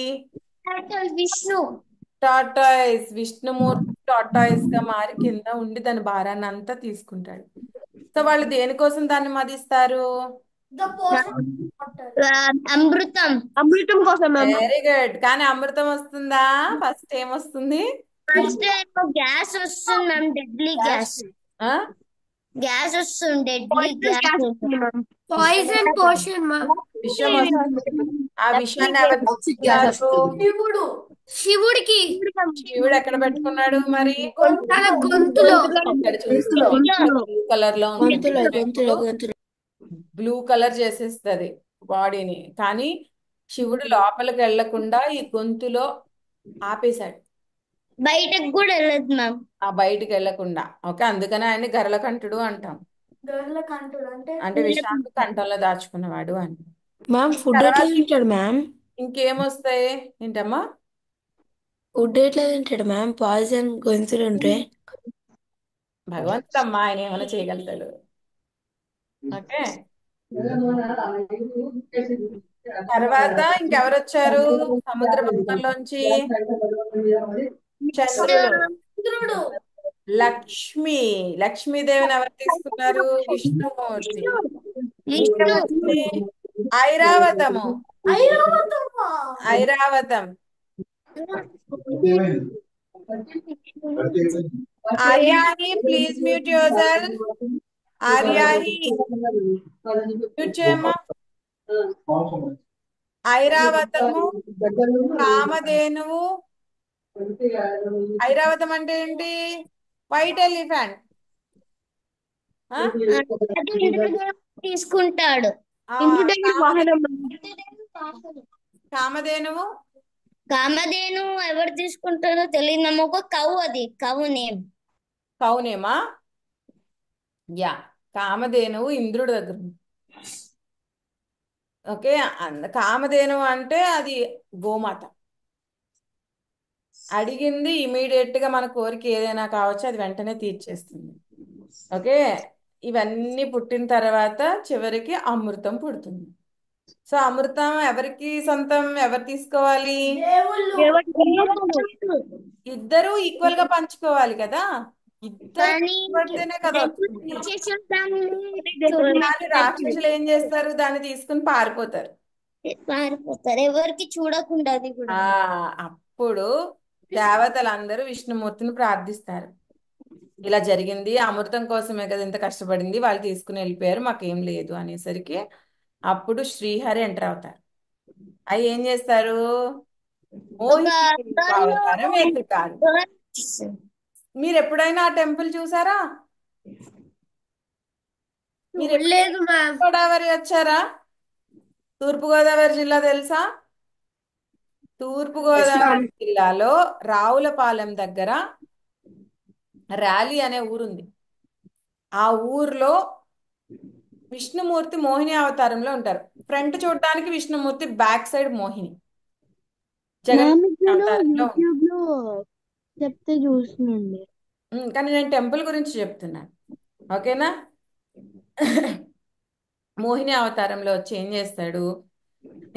విష్ణు. టార్టాయిస్. విష్ణుమూర్తి టార్టాయిస్ గా మారి కింద ఉండి దాని భారాన్ని అంతా తీసుకుంటాడు. సో వాళ్ళు దేనికోసం దాన్ని మదిస్తారు? అమృతం. అమృతం కోసం. Very good. కానీ అమృతం వస్తుందా? ఫస్ట్ ఏమొస్తుంది? ఫస్ట్ గ్యాస్ వస్తుంది మ్యామ్, డెడ్లీ గ్యాస్. గ్యాస్ వస్తుంది, డెడ్లీ గ్యాస్. పాయిజన్ పోషన్ మా. విషయం వస్తుంది. ఆ విషయాన్ని ఎవరు తీసుకున్నారు? శివుడికి. శివుడు ఎక్కడ పెట్టుకున్నాడు మరి? తన గొంతులో. ఇక్కడ చూస్తే బ్లూ కలర్ లో ఉంది. బ్లూ కలర్ చేసేస్తుంది బాడీని. కానీ శివుడు లోపలికి వెళ్లకుండా ఈ గొంతులో ఆపేశాడు. బయటకు కూడా వెళ్ళదు మ్యామ్. ఆ బయటికి వెళ్లకుండా. ఓకే. అందుకని ఆయన గరళకంఠుడు అంటాం. అంటే విషాంతి కంఠంలో దాచుకున్నవాడు అని. మ్యామ్ ఫుడ్ ఎట్లా తింటాడు మ్యామ్? ఇంకేమొస్తాయి? ఏంటమ్మా? ఫుడ్ ఎట్లా తింటాడు మ్యామ్ పాయిజన్ గొంతులు ఉంటే? భగవంతుడమ్మా, ఆయన ఏమైనా చేయగలుగుతాడు. ఓకే. తర్వాత ఇంకెవరు వచ్చారు సముద్ర మథనంలోంచి? చంద్రుడు. లక్ష్మి. లక్ష్మీదేవిని ఎవరు తీసుకున్నారు? విష్ణుమూర్తి. ఇంకెవరు? ఐరావతము. Airavatam. Aryahi, please mute yourself. Aryahi mute చేయమ్మా. ఐరావతము, కామధేనువు. ఐరావతం అంటే ఏంటి? White elephant. ఆ? అది ఇంద్రదేవుడు తీసుకుంటాడు. ఆ, ఇంద్రుడి వాహనం కామధేనువు కామధేను ఎవరు తీసుకుంటారో తెలియదు మ్యామ్. ఒక కవు, అది కవు నేమ్. కౌనేమా? యా, కామధేనువు ఇంద్రుడి దగ్గర ఉంది. ఓకే, కామధేనువు అంటే అది గోమాత. అడిగింది ఇమీడియట్ గా మన కోరిక ఏదైనా కావచ్చు, అది వెంటనే తీర్చేస్తుంది. ఓకే, ఇవన్నీ పుట్టిన తర్వాత చివరికి అమృతం పుడుతుంది. సో అమృతం ఎవరికి సొంతం, ఎవరు తీసుకోవాలి? ఇద్దరూ ఈక్వల్ గా పంచుకోవాలి కదా. ఇద్దరు కానీ పడితేనే కదా వస్తుంది. రాక్షసులు దాన్ని కానీ రాక్షసులు ఏం చేస్తారు? దాన్ని తీసుకుని పారిపోతారు. పారిపోతారు, ఎవరికి చూడకుండా. అది కూడా ఆ అప్పుడు దేవతలందరూ విష్ణుమూర్తిని ప్రార్థిస్తారు. ఇలా జరిగింది, అమృతం కోసమే కదా ఇంత కష్టపడింది, వాళ్ళు తీసుకుని వెళ్ళిపోయారు, మాకేం లేదు అనేసరికి అప్పుడు శ్రీహరి ఎంటర్ అవుతారు. అవి ఏం చేస్తారు? ఒక మోహిని గన్ను అవతారం ఎత్తుతారు. మీరు ఎప్పుడైనా ఆ టెంపుల్ చూసారా? మీరు లేదు మ్యామ్. గోదావరి వచ్చారా? తూర్పు గోదావరి జిల్లా తెలుసా? తూర్పు గోదావరి జిల్లాలో రావులపాలెం దగ్గర ర్యాలీ అనే ఊరుంది. ఆ ఊర్లో విష్ణుమూర్తి మోహిని అవతారంలో ఉంటారు. ఫ్రంట్ చూడడానికి విష్ణుమూర్తి, బ్యాక్ సైడ్ మోహిని జగన్ అవతారంలో ఉంటారు. యూట్యూబ్ లో చెప్తే చూస్తున్నాండి. కానీ నేను టెంపుల్ గురించి చెప్తున్నాను. ఓకేనా? మోహిని అవతారంలో వచ్చి ఏం చేస్తాడు?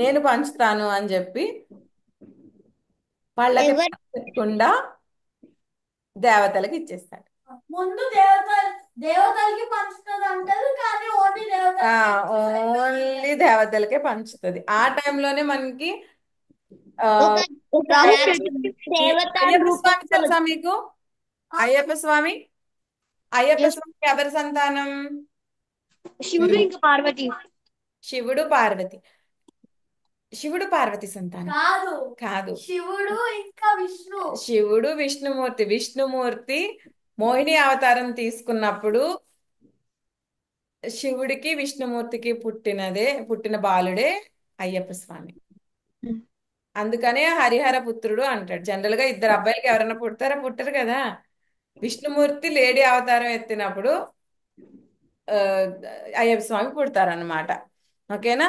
నేను పంచుతాను అని చెప్పి వాళ్ళకి ఎవరు పెట్టకుండా దేవతలకు ఇచ్చేస్తాడు. ముందు దేవతలకి పంచుతుంది అంటారు, కానీ ఓన్లీ ఓన్లీ దేవతలకే పంచుతుంది. ఆ టైంలోనే మనకి ఆ, ఒక ఒక దేవత అయ్యప్ప స్వామి రూపంలో తెలుసా మీకు? అయ్యప్ప స్వామి, అయ్యప్ప స్వామి ఎవరి సంతానం? శివుడు ఇంకా పార్వతి. శివుడు పార్వతి. శివుడు పార్వతి సంతానం కాదు, కాదు. శివుడు ఇంకా విష్ణు. శివుడు విష్ణుమూర్తి. విష్ణుమూర్తి మోహిని అవతారం తీసుకున్నప్పుడు శివుడికి విష్ణుమూర్తికి పుట్టిన బాలుడే అయ్యప్ప స్వామి. అందుకనే హరిహర పుత్రుడు అంటాడు. జనరల్ గా ఇద్దరు అబ్బాయిలకి ఎవరైనా పుడతారా? పుట్టరు కదా. విష్ణుమూర్తి లేడీ అవతారం ఎత్తినప్పుడు ఆ, అయ్యప్ప స్వామి పుడతారన్నమాట. ఓకేనా?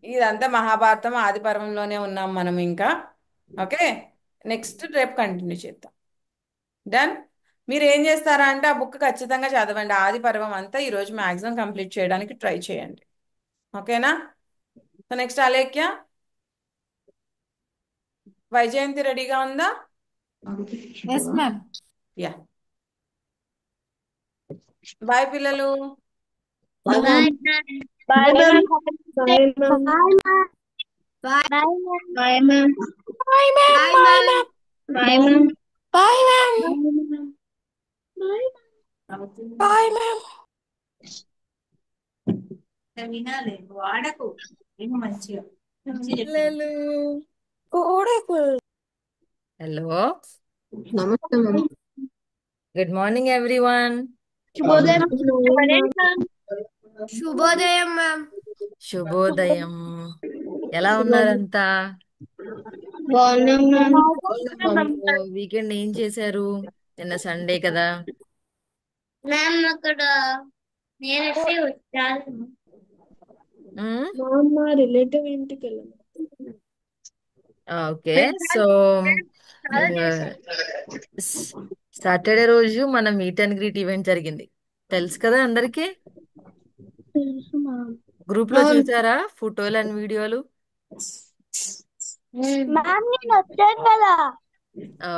ఇదంతా మహాభారతం ఆది పర్వంలోనే ఉన్నాం మనం ఇంకా. ఓకే, నెక్స్ట్ రేపు కంటిన్యూ చేద్దాం. డన్. మీరు ఏం చేస్తారా అంటే ఆ బుక్ ఖచ్చితంగా చదవండి. ఆది పర్వం అంతా ఈరోజు మ్యాక్సిమం కంప్లీట్ చేయడానికి ట్రై చేయండి. ఓకేనా? సో నెక్స్ట్ అలేఖ్య, వైజయంతి రెడీగా ఉందా? Yes ma'am. యా, బాయ్ పిల్లలు. Bye bye bye ma'am. Bye bye ma'am. Bye ma'am. Bye ma'am. Bye ma'am. Bye ma'am. Bye ma'am. వినాలి, వాడకు ఏమో మంచిగా పిల్లలు, హలో, నమస్తే మ్యామ్. Good morning everyone. శుభోదయం. శుభోదయం మ్యామ్. శుభోదయం. ఎలా ఉన్నారంతా? బాగున్నాం మ్యామ్. వీకెండ్ ఏం చేశారు? నిన్న సండే కదా. మ్యామ్ అక్కడ నేనైతే వచ్చాను. మ్మ్? మా రిలేటివ్ ఇంటికి వెళ్ళాము. ఓకే, సో సాటర్డే రోజు మన మీట్ అండ్ గ్రీట్ ఈవెంట్ జరిగింది, తెలుసు కదా అందరికి. తెలుసు మా గ్రూప్ లో చూసారా ఫోటోలు అండ్ వీడియోలు? మ్యామ్ నేను వచ్చాను కదా.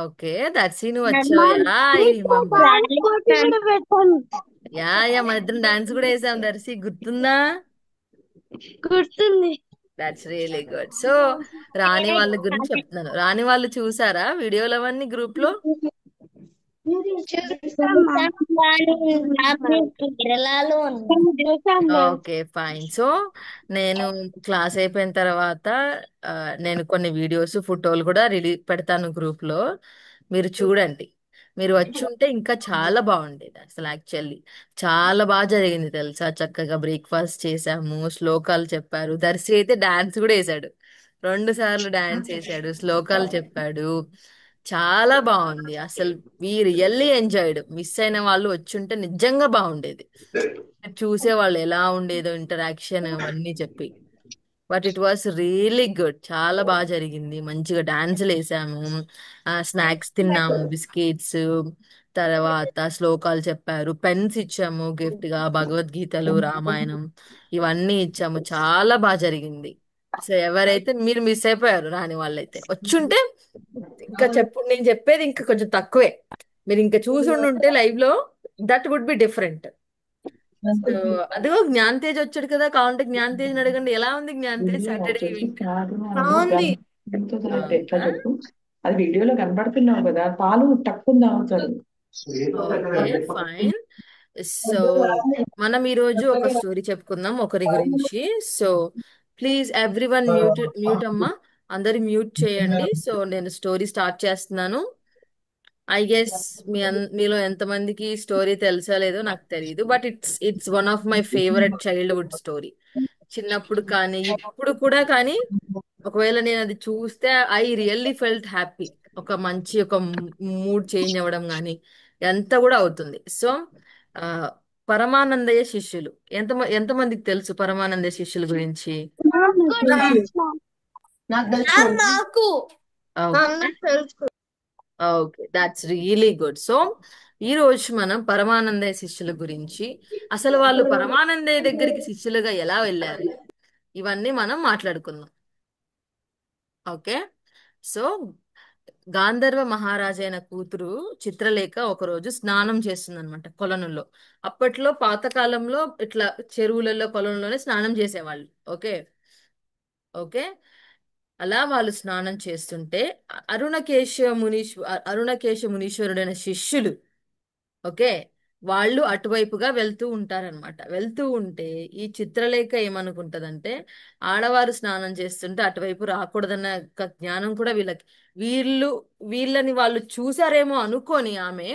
ఓకే, దర్శి నువ్వు వచ్చావా? I remember. పెట్టాను. యా యా, మన ఇద్దరం డాన్స్ కూడా వేసాం దర్శి, గుర్తుందా? గుర్తుంది. That's really good. సో రాని వాళ్ళ గురించి చెప్తున్నాను. రాని వాళ్ళు చూసారా వీడియోలు అవన్నీ గ్రూప్ లో? కేరళలో ఓకే ఫైన్. సో నేను క్లాస్ అయిపోయిన తర్వాత ఆ, నేను కొన్ని వీడియోస్ ఫోటోలు కూడా పెడతాను గ్రూప్ లో, మీరు చూడండి. మీరు వచ్చి ఉంటే ఇంకా చాలా బాగుండేది అసలు. యాక్చువల్లీ చాలా బాగా జరిగింది తెలుసా. చక్కగా బ్రేక్ఫాస్ట్ చేసాము, శ్లోకాలు చెప్పారు. దర్శి అయితే డాన్స్ కూడా వేసాడు, 2 సార్లు డాన్స్ వేసాడు, శ్లోకాలు చెప్పాడు. చాలా బాగుంది అసలు. వి రియల్లీ ఎంజాయ్డ్. మిస్ అయిన వాళ్ళు వచ్చుంటే నిజంగా బాగుండేది. చూసే వాళ్ళు ఎలా ఉండేదో ఇంటరాక్షన్ అవన్నీ చెప్పి. But it was really good. చాలా బాగా జరిగింది. మంచిగా డాన్సులు వేసాము, స్నాక్స్ తిన్నాము, బిస్కెట్స్, తర్వాత శ్లోకాలు చెప్పారు, పెన్స్ ఇచ్చాము గిఫ్ట్ గా, భగవద్గీతలు, రామాయణం ఇవన్నీ ఇచ్చాము. చాలా బాగా జరిగింది. సో ఎవరైతే మీరు మిస్ అయిపోయారు రాని వాళ్ళైతే వచ్చుంటే ఇంకా నేను చెప్పేది ఇంకా కొంచెం తక్కువే. మీరు ఇంకా చూసి ఉంటే లైవ్ లో that would be different. So అదిగో జ్ఞాన్ తేజ్ వచ్చాడు కదా, కావాలంటే జ్ఞాన్ తేజ్ అడగండి. ఎలా ఉంది జ్ఞాన్ తేజ్ సాటర్డే ఈవినింగ్? బాగుంది. ఎట్లా అవునా? చెప్పు, అది వీడియోలో కనబడుతున్నావు కదా, పాలు తక్కువ తాగుతారు. Okay, fine. సో మనం ఈరోజు ఒక స్టోరీ చెప్పుకుందాం ఒకరి గురించి. So please every one mute, mute అమ్మా, అందరు మ్యూట్ చేయండి. సో నేను స్టోరీ స్టార్ట్ చేస్తున్నాను. ఐ గెస్ మీలో ఎంతమందికి స్టోరీ తెలుసా లేదో నాకు తెలియదు, but it's one of my favourite childhood story. చిన్నప్పుడు కానీ ఇప్పుడు కూడా కానీ ఒకవేళ నేను అది చూస్తే ఐ రియల్లీ ఫెల్ట్ హ్యాపీ. ఒక మంచి ఒక మూడ్ చేంజ్ అవ్వడం కానీ ఎంత కూడా అవుతుంది. సో ఆ, పరమానందయ్య శిష్యులు. ఎంతమందికి తెలుసు పరమానందయ్య శిష్యుల గురించి? నాకు తెలుసు. నాకు okay, okay, that's really good. So ఈ రోజు మనం పరమానందయ్య శిష్యుల గురించి, అసలు వాళ్ళు పరమానందయ్య దగ్గరికి శిష్యులుగా ఎలా వెళ్ళారు, ఇవన్నీ మనం మాట్లాడుకుందాం. ఓకే. సో గాంధర్వ మహారాజు అయిన కూతురు చిత్రలేఖ ఒకరోజు స్నానం చేస్తుంది అనమాట కొలనులో. అప్పట్లో పాతకాలంలో ఇట్లా చెరువులలో కొలనులోనే స్నానం చేసేవాళ్ళు. Okay, okay. అలా వాళ్ళు స్నానం చేస్తుంటే అరుణకేశ మునీశ్వరుడైన శిష్యులు, ఓకే, వాళ్ళు అటువైపుగా వెళ్తూ ఉంటారనమాట. వెళ్తూ ఉంటే ఈ చిత్రలేఖ ఏమనుకుంటదంటే, ఆడవారు స్నానం చేస్తుంటే అటువైపు రాకూడదన్న ఒక జ్ఞానం కూడా వీళ్ళు వీళ్ళని వాళ్ళు చూసారేమో అనుకొని ఆమె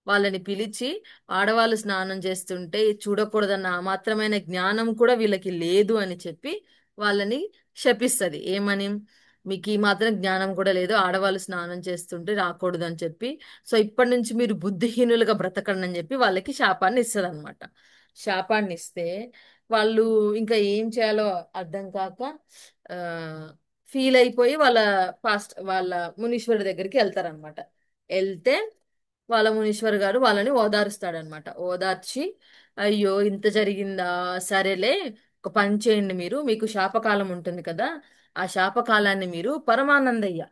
వాళ్ళని పిలిచి, ఆడవాళ్ళు స్నానం చేస్తుంటే చూడకూడదన్న ఆ మాత్రమైన జ్ఞానం కూడా వీళ్ళకి లేదు అని చెప్పి వాళ్ళని శపిస్తది. ఏమని? మీకు ఈ మాత్రం జ్ఞానం కూడా లేదు, ఆడవాళ్ళు స్నానం చేస్తుంటే రాకూడదు అని చెప్పి. సో ఇప్పటి నుంచి మీరు బుద్ధిహీనులుగా బ్రతకండి అని చెప్పి వాళ్ళకి శాపాన్ని ఇస్తుంది అనమాట. శాపాన్ని ఇస్తే వాళ్ళు ఇంకా ఏం చేయాలో అర్థం కాక ఆ ఫీల్ అయిపోయి వాళ్ళ మునీశ్వరుడి దగ్గరికి వెళ్తారనమాట. వెళ్తే వాళ్ళ మునీశ్వర్ గారు వాళ్ళని ఓదారుస్తాడనమాట. ఓదార్చి, అయ్యో ఇంత జరిగిందా, సరేలే, ఒక పని చేయండి, మీకు శాపకాలం ఉంటుంది కదా, ఆ శాపకాలాన్ని మీరు పరమానందయ్య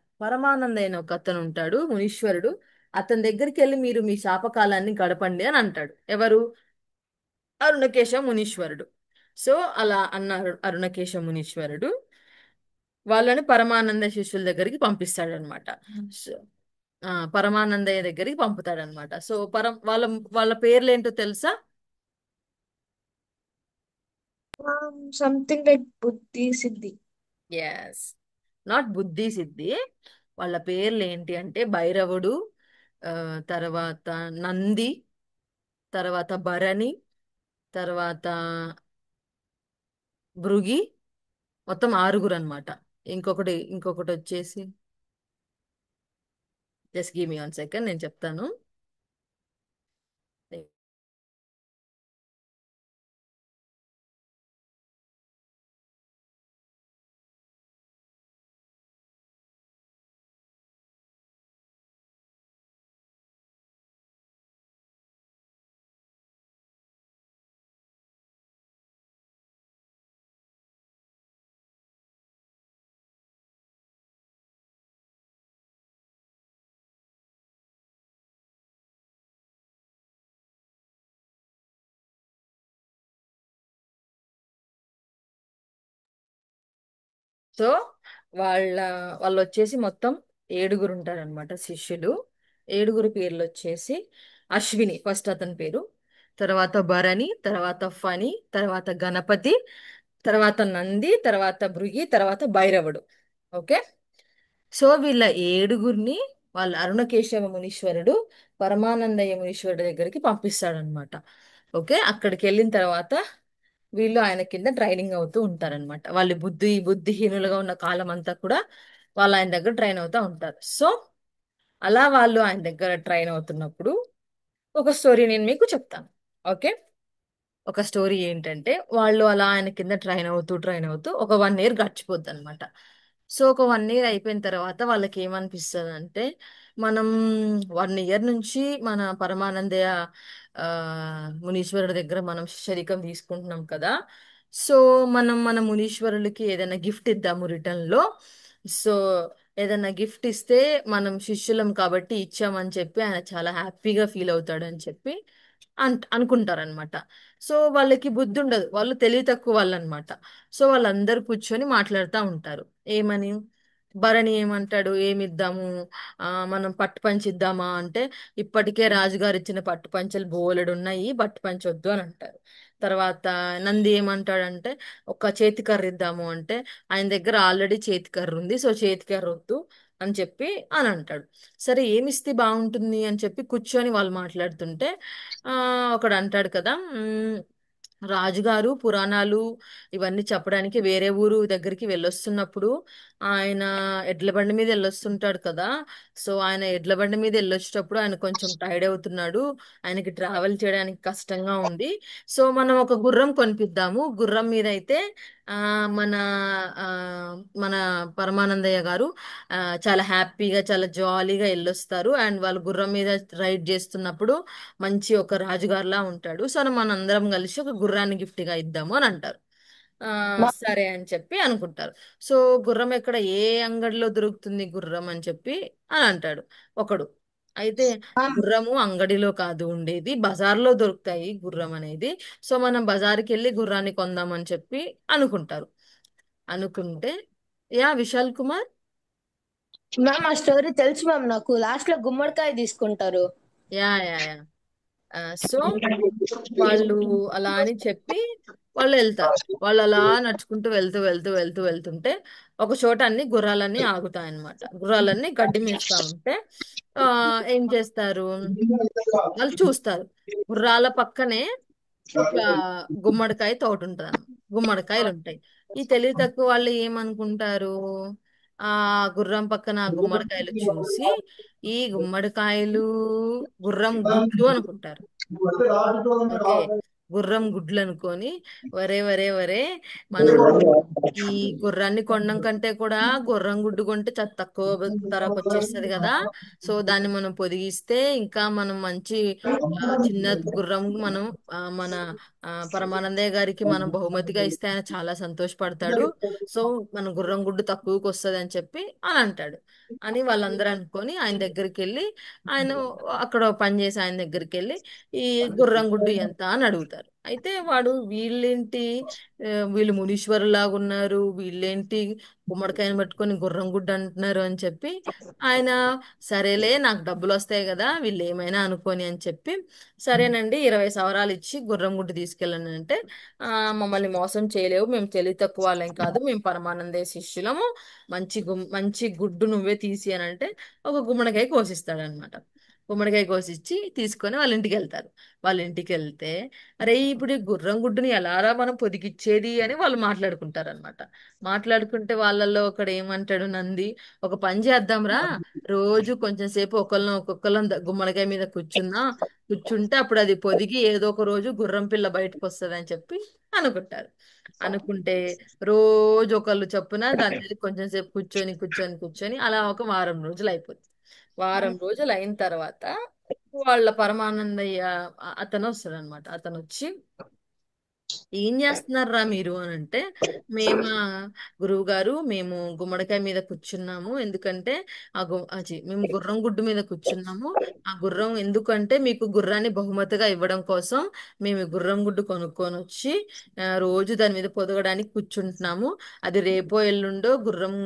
అని ఒక అతను ఉంటాడు మునీశ్వరుడు, అతని దగ్గరికి వెళ్ళి మీరు మీ శాపకాలాన్ని గడపండి అని అంటాడు. ఎవరు? అరుణకేశ మునీశ్వరుడు. సో అలా అన్నారు అరుణకేశ మునీశ్వరుడు. వాళ్ళని పరమానంద శిష్యుల దగ్గరికి పంపిస్తాడనమాట. సో పరమానందయ్య దగ్గరికి పంపుతాడనమాట. సో వాళ్ళ వాళ్ళ పేర్లు ఏంటో తెలుసా? సంథింగ్ లైక్ బుద్ధి సిద్ధి. ఎస్, నాట్ బుద్ధి సిద్ధి. వాళ్ళ పేర్లు ఏంటి అంటే భైరవుడు, ఆ, తర్వాత నంది, తర్వాత భరణి, తర్వాత భృగి, మొత్తం 6 అనమాట. ఇంకొకటి వచ్చేసి, జస్ట్ గివ్ మీ 1 సెకండ్, నేను చెప్తాను. సో వాళ్ళ వాళ్ళు వచ్చేసి మొత్తం 7 ఉంటారనమాట శిష్యులు. 7 పేర్లు వచ్చేసి అశ్విని ఫస్ట్ అతని పేరు, తర్వాత భరణి, తర్వాత ఫణి, తర్వాత గణపతి, తర్వాత నంది, తర్వాత భృగి, తర్వాత భైరవుడు. ఓకే. సో వీళ్ళ 7 వాళ్ళ అరుణకేశవ మునీశ్వరుడు పరమానందయ్య మునీశ్వరుడు దగ్గరికి పంపిస్తాడనమాట. ఓకే, అక్కడికి వెళ్ళిన తర్వాత వీళ్ళు ఆయన కింద ట్రైనింగ్ అవుతూ ఉంటారనమాట. వాళ్ళు బుద్ధిహీనులుగా ఉన్న కాలం అంతా కూడా వాళ్ళు ఆయన దగ్గర ట్రైన్ అవుతూ ఉంటారు. సో అలా వాళ్ళు ఆయన దగ్గర ట్రైన్ అవుతున్నప్పుడు ఒక స్టోరీ నేను మీకు చెప్తాను. ఓకే, ఒక స్టోరీ ఏంటంటే వాళ్ళు అలా ఆయన కింద ట్రైన్ అవుతూ ఒక 1 ఇయర్ గడిచిపోద్ది అనమాట. సో ఒక 1 ఇయర్ అయిపోయిన తర్వాత వాళ్ళకి ఏమనిపిస్తుంది అంటే, మనం 1 ఇయర్ నుంచి మన పరమానందయ్య ఆ మునీశ్వరుడి దగ్గర మనం శిష్యరికం తీసుకుంటున్నాం కదా. సో మనం మన మునీశ్వరులకి ఏదైనా గిఫ్ట్ ఇద్దాము రిటర్న్ లో. సో ఏదైనా గిఫ్ట్ ఇస్తే మనం శిష్యులం కాబట్టి ఇచ్చామని చెప్పి ఆయన చాలా హ్యాపీగా ఫీల్ అవుతాడు అని చెప్పి అనుకుంటారనమాట. సో వాళ్ళకి బుద్ధి ఉండదు, వాళ్ళు తెలివి తక్కువ వాళ్ళు అనమాట. సో వాళ్ళందరూ కూర్చొని మాట్లాడుతూ ఉంటారు. ఏమని? భరణి ఏమంటాడు, ఏమిద్దాము, మనం పట్టు పంచి ఇద్దామా అంటే, ఇప్పటికే రాజుగారు ఇచ్చిన పట్టు పంచలు బోలెడు ఉన్నాయి, పట్టు పంచి వద్దు అని అంటారు. తర్వాత నంది ఏమంటాడంటే, ఒక చేతికర్ర ఇద్దాము అంటే, ఆయన దగ్గర ఆల్రెడీ చేతికర్ర ఉంది, సో చేతికర్ర వద్దు అని చెప్పి అని అంటాడు. సరే ఏమిస్తే బాగుంటుంది అని చెప్పి కూర్చొని వాళ్ళు మాట్లాడుతుంటే ఆ ఒకడు అంటాడు కదా, రాజుగారు పురాణాలు ఇవన్నీ చెప్పడానికి వేరే ఊరు దగ్గరికి వెళ్ళొస్తున్నప్పుడు ఆయన ఎడ్ల బండి మీద వెళ్ళొస్తుంటాడు కదా. సో ఆయన ఎడ్ల బండి మీద వెళ్ళొచ్చేటప్పుడు ఆయన కొంచెం టైర్డ్ అవుతున్నాడు, ఆయనకి ట్రావెల్ చేయడానికి కష్టంగా ఉంది. సో మనం ఒక గుర్రం కొనిపిద్దాము, గుర్రం మీద అయితే ఆ మన ఆ మన పరమానందయ్య గారు ఆ చాలా హ్యాపీగా చాలా జాలీగా వెళ్ళొస్తారు. అండ్ వాళ్ళు గుర్రం మీద రైడ్ చేస్తున్నప్పుడు మంచి ఒక రాజుగారులా ఉంటాడు. సో మనం అందరం కలిసి ఒక గుర్రాన్ని gift గా ఇద్దాము అని అంటారు. ఆ సరే అని చెప్పి అనుకుంటారు. సో గుర్రం ఎక్కడ, ఏ అంగడిలో దొరుకుతుంది గుర్రం అని చెప్పి అని అంటాడు ఒకడు. అయితే గుర్రము అంగడిలో కాదు ఉండేది, బజార్లో దొరుకుతాయి గుర్రం అనేది. సో మనం బజార్కి వెళ్ళి గుర్రాన్ని కొందామని చెప్పి అనుకుంటారు. అనుకుంటే యా విశాల్ కుమార్. మ్యామ్ ఆ స్టోరీ తెలుసు మ్యామ్, నాకు లాస్ట్ లో గుమ్మడికాయ తీసుకుంటారు. యా యా యా సో వాళ్ళు అలా అని చెప్పి వాళ్ళు వెళ్తారు. వాళ్ళు అలా నడుచుకుంటూ వెళ్తుంటే ఒక చోట అన్ని గుర్రాలన్నీ ఆగుతాయి అన్నమాట. గుర్రాలన్నీ గడ్డి మేస్తా ఉంటే ఆ ఏం చేస్తారు, వాళ్ళు చూస్తారు గుర్రాల పక్కనే ఒక గుమ్మడికాయ తోట ఉంటుంది అన్నమాట. గుమ్మడికాయలు ఉంటాయి. ఈ తెలివి తక్కువ వాళ్ళు ఏమనుకుంటారు, ఆ గుర్రం పక్కన ఆ గుమ్మడికాయలు చూసి ఈ గుమ్మడికాయలు గుర్రం గుడ్లు అనుకుంటారు. ఓకే, గుర్రం గుడ్లు అనుకొని వరే వరే వరే, మనం ఈ గుర్రాన్ని కొనడం కంటే కూడా గుర్రం గుడ్డు కొంటే చాలా తక్కువ ధరకు వచ్చేస్తది కదా. సో దాన్ని మనం పొదిగిస్తే ఇంకా మనం మంచి చిన్న గుర్రం మనం మన పరమానందయ్య గారికి మనం బహుమతిగా ఇస్తే ఆయన చాలా సంతోషపడతాడు. సో మన గుర్రం గుడ్డు తక్కువకి వస్తుంది అని చెప్పి అని అంటాడు. అని వాళ్ళందరూ అనుకొని ఆయన దగ్గరికి వెళ్ళి, ఆయన అక్కడ పని చేసి ఆయన దగ్గరికి వెళ్ళి ఈ గుర్రం గుడ్డు ఎంత అని అడుగుతారు. అయితే వాడు వీళ్ళేంటి, వీళ్ళు మునీశ్వరులాగా ఉన్నారు, వీళ్ళేంటి గుమ్మడికాయని పట్టుకొని గుర్రం గుడ్డు అంటున్నారు అని చెప్పి ఆయన, సరేలే నాకు డబ్బులు వస్తాయి కదా వీళ్ళు ఏమైనా అనుకోని అని చెప్పి, సరేనండి 20 సవరాలు ఇచ్చి గుర్రం గుడ్డు తీసుకెళ్ళండి అంటే, ఆ మమ్మల్ని మోసం చేయలేవు, మేము తెలివి తక్కువ వాళ్ళం కాదు, మేము పరమానందయ్య శిష్యులము, మంచి గుడ్డు నువ్వే తీసి అని అంటే ఒక గుమ్మడికాయ కోసిస్తాడనమాట. గుమ్మడికాయ కోసిచ్చి తీసుకొని వాళ్ళ ఇంటికి వెళ్తారు. వాళ్ళ ఇంటికి వెళ్తే, అరే ఇప్పుడు ఈ గుర్రం గుడ్డుని ఎలారా మనం పొదిగిచ్చేది అని వాళ్ళు మాట్లాడుకుంటారు అనమాట. మాట్లాడుకుంటే వాళ్ళల్లో ఒకడు ఏమంటాడు, నంది, ఒక పని చేద్దాంరా, రోజు కొంచెం సేపు ఒక్కొక్కళ్ళం గుమ్మడికాయ మీద కూర్చుంటే అప్పుడు అది పొదిగి ఏదో ఒక రోజు గుర్రం పిల్ల బయటకు వస్తుంది అని చెప్పి అనుకుంటారు. అనుకుంటే రోజు ఒకళ్ళు చొప్పున దాని మీద కొంచెం సేపు కూర్చొని అలా ఒక వారం రోజులు అయిపోతుంది. వారం రోజులు అయిన తర్వాత వాళ్ళ పరమానందయ్య అతను వస్తాడు అనమాట. అతను వచ్చి, ఏం చేస్తున్నారా మీరు అని అంటే, మేము గురువు గారు మేము గుమ్మడికాయ మీద కూర్చున్నాము ఎందుకంటే మేము గుర్రం గుడ్డు మీద కూర్చున్నాము. ఆ గుర్రం ఎందుకంటే మీకు గుర్రాన్ని బహుమతిగా ఇవ్వడం కోసం మేము ఈ గుర్రం గుడ్డు కొనుక్కొని వచ్చి రోజు దాని మీద పొదగడానికి కూర్చుంటున్నాము. అది రేపో ఎల్లుండో గుర్రం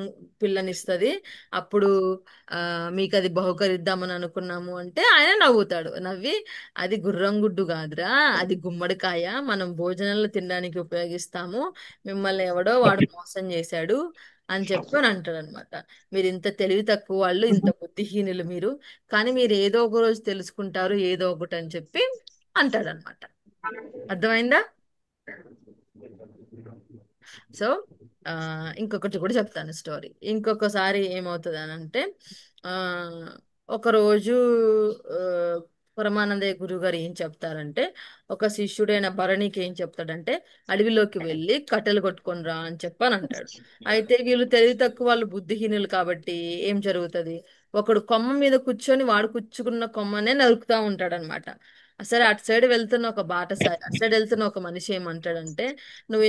పిల్లనిస్తుంది, అప్పుడు ఆ మీకు అది బహుకరిద్దామని అనుకున్నాము అంటే ఆయన నవ్వుతాడు. నవ్వి, అది గుర్రం గుడ్డు కాదురా, అది గుమ్మడికాయ, మనం భోజనాలు తినడానికి ఉపయోగిస్తాము, మిమ్మల్ని ఎవడో వాడు మోసం చేశాడు అని చెప్పి అని అంటాడు అనమాట. మీరు ఇంత తెలివి తక్కువ వాళ్ళు, ఇంత బుద్ధిహీనులు మీరు, కానీ మీరు ఏదో ఒక రోజు తెలుసుకుంటారు ఏదో ఒకటి అని చెప్పి అంటాడనమాట. అర్థమైందా? సో ఇంకొకటి కూడా చెప్తాను స్టోరీ. ఇంకొకసారి ఏమవుతుంది అని అంటే, ఆ ఒకరోజు ఆ, పరమానందయ్య గురువు గారు ఏం చెప్తారంటే, ఒక శిష్యుడైన భరణికి ఏం చెప్తాడంటే, అడవిలోకి వెళ్ళి కట్టెలు కొట్టుకొని రా అని చెప్పని అంటాడు. అయితే వీళ్ళు తెలివి తక్కువ వాళ్ళు, బుద్ధిహీనులు కాబట్టి ఏం జరుగుతుంది, ఒకడు కొమ్మ మీద కూర్చొని వాడు కూర్చుకున్న కొమ్మనే నరుకుతా ఉంటాడనమాట. సరే, అటు సైడ్ వెళ్తున్న ఒక బాటసారి, అటు సైడ్ వెళ్తున్న ఒక మనిషి ఏమంటాడంటే,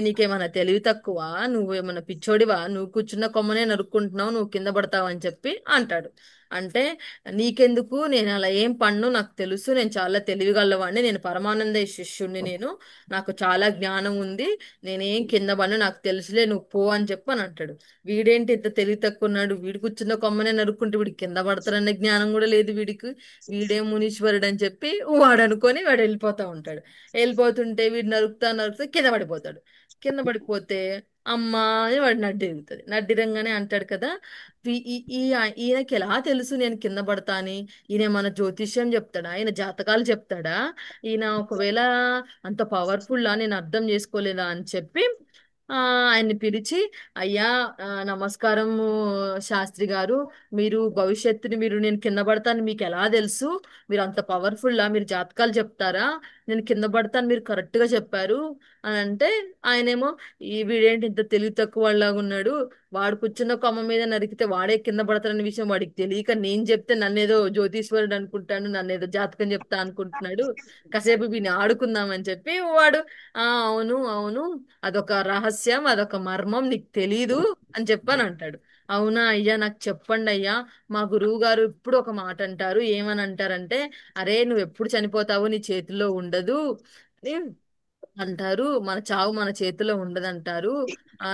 నీకేమైనా తెలివి తక్కువ, నువ్వేమైనా పిచ్చోడివా, నువ్వు కూర్చున్న కొమ్మనే నరుక్కుంటున్నావు, నువ్వు కింద పడతావు అని చెప్పి అంటాడు. అంటే, నీకెందుకు, నేను అలా ఏం పన్ను, నాకు తెలుసు, నేను చాలా తెలివిగలవాడిని, నేను పరమానందయ్య శిష్యుణ్ణి, నాకు చాలా జ్ఞానం ఉంది, నేనేం కింద పన్ను, నాకు తెలుసులే, నువ్వు పో అని చెప్పి అని అంటాడు. వీడేంటి ఇంత తెలివి తక్కువ ఉన్నాడు, వీడు కూర్చున్న కొమ్మనే నరుక్కుంటే వీడికి కింద పడతారనే జ్ఞానం కూడా లేదు వీడికి, వీడేం మునీశ్వరుడు అని చెప్పి వాడు అనుకొని వాడు వెళ్ళిపోతా ఉంటాడు. వెళ్ళిపోతుంటే వీడు నరుకుతా నరుకుతా కింద పడిపోతాడు. కింద పడిపోతే అమ్మా అని వాడు నడ్డిరుగుతుంది. నడ్డిరంగానే అంటాడు కదా, ఈయనకి ఎలా తెలుసు నేను కింద పడతా అని, ఈయన మన జ్యోతిష్యం చెప్తాడా, ఈయన జాతకాలు చెప్తాడా, ఈయన ఒకవేళ అంత పవర్ఫుల్లా, నేను అర్థం చేసుకోలేదా అని చెప్పి ఆయన్ని పిలిచి, అయ్యా నమస్కారము శాస్త్రి గారు, మీరు భవిష్యత్తుని, నేను కింద పడతాను మీకు ఎలా తెలుసు, మీరు అంత పవర్ఫుల్లా, మీరు జాతకాలు చెప్తారా, నేను కింద పడతాను మీరు కరెక్ట్ గా చెప్పారు అని అంటే, ఆయనేమో, వీడేంటి ఇంత తెలివి తక్కువ వాళ్ళగా ఉన్నాడు, వాడు కూర్చున్న కొమ్మ మీద నరికితే వాడే కింద పడతాడన్న విషయం వాడికి తెలియక నేను చెప్తే నన్నేదో జ్యోతిష్వరుడు అనుకుంటాను, నన్నేదో జాతకం చెప్తా అనుకుంటున్నాడు, కాసేపు వీని ఆడుకుందామని చెప్పి వాడు, అవును అవును, అదొక రహస్యం, అదొక మర్మం, నీకు తెలీదు అని చెప్పని అంటాడు. అవునా అయ్యా, నాకు చెప్పండి అయ్యా, మా గురువు గారు ఇప్పుడు ఒక మాట అంటారు, ఏమని అంటారంటే, అరే నువ్వు ఎప్పుడు చనిపోతావు నీ చేతిలో ఉండదు అని అంటారు, మన చావు మన చేతిలో ఉండదంటారు,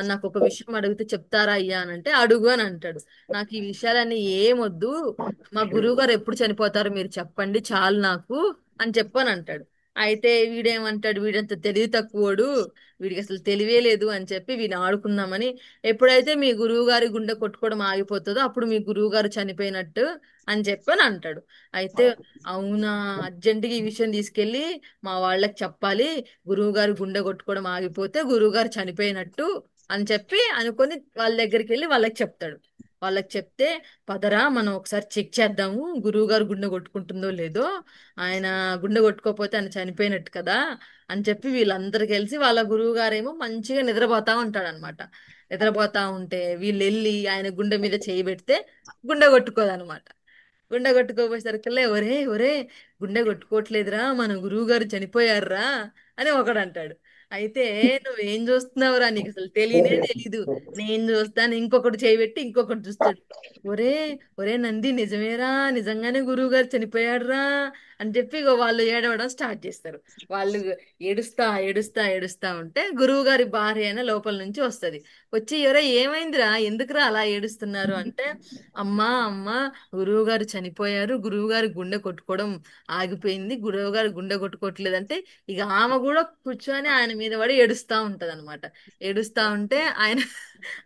నాకు ఒక విషయం అడిగితే చెప్తారా అయ్యా అని అంటే, అడుగు అని అంటాడు. నాకు ఈ విషయాలన్నీ ఏమొద్దు, మా గురువు గారు ఎప్పుడు చనిపోతారు మీరు చెప్పండి చాలు నాకు అని చెప్పని అంటాడు. అయితే వీడేమంటాడు, వీడంత తెలివి తక్కువడు, వీడికి అసలు తెలివే లేదు అని చెప్పి వీడిని ఆడుకుందామని, ఎప్పుడైతే మీ గురువు గారి గుండె కొట్టుకోవడం ఆగిపోతుందో అప్పుడు మీ గురువు గారు చనిపోయినట్టు అని చెప్పని అంటాడు. అయితే, అవునా, అర్జెంటుగా ఈ విషయం తీసుకెళ్ళి మా వాళ్ళకి చెప్పాలి, గురువు గారు గుండె కొట్టుకోవడం ఆగిపోతే గురువు గారు చనిపోయినట్టు అని చెప్పి అనుకొని వాళ్ళ దగ్గరికి వెళ్ళి వాళ్ళకి చెప్తాడు. వాళ్ళకి చెప్తే, పదరా మనం ఒకసారి చెక్ చేద్దాము గురువు గారు గుండె కొట్టుకుంటుందో లేదో, ఆయన గుండె కొట్టుకోకపోతే ఆయన చనిపోయినట్టు కదా అని చెప్పి వీళ్ళందరూ కలిసి, వాళ్ళ గురువు గారేమో మంచిగా నిద్రపోతా ఉంటాడు అనమాట. నిద్రపోతా ఉంటే వీళ్ళు వెళ్ళి ఆయన గుండె మీద చేయి పెడితే గుండె కొట్టుకోదనమాట. గుండె కొట్టుకోపోయేసరికల్లా, ఒరే ఒరే, గుండె కొట్టుకోవట్లేదురా, మన గురువు గారు చనిపోయారురా అని ఒకడు అంటాడు. అయితే, నువ్వేం చూస్తున్నావురా, నీకు అసలు తెలియనే తెలీదు, నేను చూస్తాను, ఇంకొకటి చేయబెట్టి ఇంకొకటి చూస్తాడు. ఒరే ఒరే నంది, నిజమేరా, నిజంగానే గురువు గారు చనిపోయాడురా అని చెప్పి ఇగో వాళ్ళు ఏడవడం స్టార్ట్ చేస్తారు. వాళ్ళు ఏడుస్తా ఏడుస్తా ఏడుస్తా ఉంటే గురువు గారి భార్య అయిన లోపల నుంచి వస్తది. వచ్చి, ఎవరో ఏమైందిరా, ఎందుకురా అలా ఏడుస్తున్నారు అంటే, అమ్మా అమ్మా, గురువు గారు చనిపోయారు, గురువు గారి గుండె కొట్టుకోవడం ఆగిపోయింది, గురువు గారు గుండె కొట్టుకోవట్లేదంటే ఇక ఆమె కూడా కూర్చొని ఆయన మీద పడి ఏడుస్తా ఉంటది అనమాట. ఏడుస్తా ఉంటే ఆయన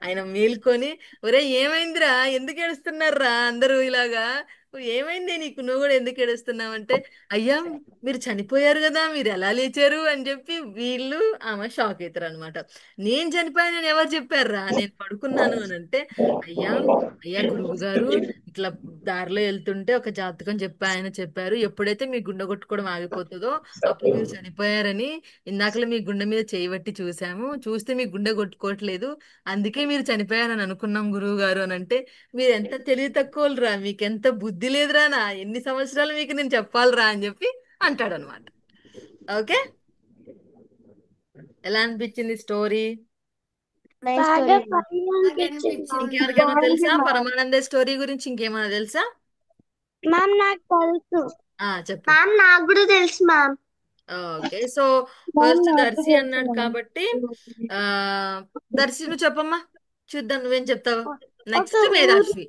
ఆయన మేల్కొని, ఒరే ఏమైందిరా, ఎందుకు ఏడుస్తున్నారా అందరూ ఇలాగా, ఏమైంది నీకు, నువ్వు కూడా ఎందుకు ఏడుస్తున్నావు అంటే, అయ్యా మీరు చనిపోయారు కదా, మీరు ఎలా లేచారు అని చెప్పి వీళ్ళు ఆమె షాక్ అవుతారు అనమాట. నేను చనిపోయానని ఎవరు చెప్పారా, నేను పడుకున్నాను అని అంటే, అయ్యా అయ్యా గురువు గారు, ఇట్లా దారిలో వెళ్తుంటే ఒక జాతకం ఆయన చెప్పారు, ఎప్పుడైతే మీ గుండె కొట్టుకోవడం ఆగిపోతుందో అప్పుడు మీరు చనిపోయారని, ఇందాకలే మీ గుండె మీద చేయబట్టి చూసాము, చూస్తే మీ గుండె కొట్టుకోవట్లేదు, అందుకే మీరు చనిపోయారని అనుకున్నాం గురువు గారు అని అంటే, మీరు ఎంత తెలివి తక్కువరా, మీకు ఎంత బుద్ధి లేదురా, ఎన్ని సంవత్సరాలు మీకు నేను చెప్పాలిరా అని చెప్పి అంటాడు అనమాట. ఓకే, ఎలా అనిపించింది స్టోరీ? నైస్ బాగా స్టోరీ. ఫన్ బాగా అనిపించింది. అనిపించింది. ఇంకెవరికైనా తెలుసా పరమానంద స్టోరీ గురించి, ఇంకేమైనా తెలుసా? మ్యామ్ నాకు తెలుసు. చెప్పు. మ్యామ్ నాకు కూడా తెలుసు ma'am. Okay, so first Darshi అన్నాడు కాబట్టి, ఆ దర్శి నువ్వు చెప్పమ్మా, చూద్దాం నువ్వేం చెప్తావు. ఒక నెక్స్ట్ ఊరు మేధాశ్రీ.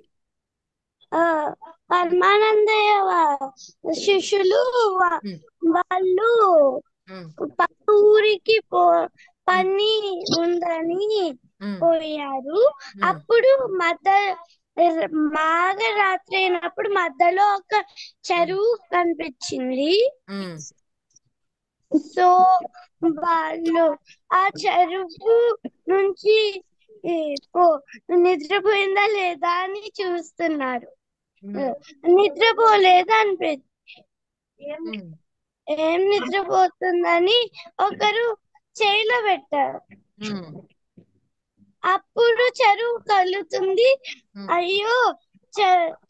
పరమానందయ్య శిష్యులు ఉమ్, వాళ్ళు ఉమ్, పక్క ఊరికి పని ఉందని ఉమ్, పోయారు. ఉమ్, అప్పుడు బాగా రాత్రి అయినప్పుడు మధ్యలో ఒక ఉమ్, చెరువు కనిపించింది. ఉమ్, సో వాళ్ళు ఆ చెరువు నుంచి ఈ, పో- నిద్రపోయిందా లేదా అని చూస్తున్నారు. ఉమ్, నిద్రపోలేదు ఉమ్, ఏం నిద్రపోతుందని ఒకరు చేయిలో పెట్టారు. ఉమ్, అప్పుడు చెరువు కదులుతుంది. ఉమ్, అయ్యో,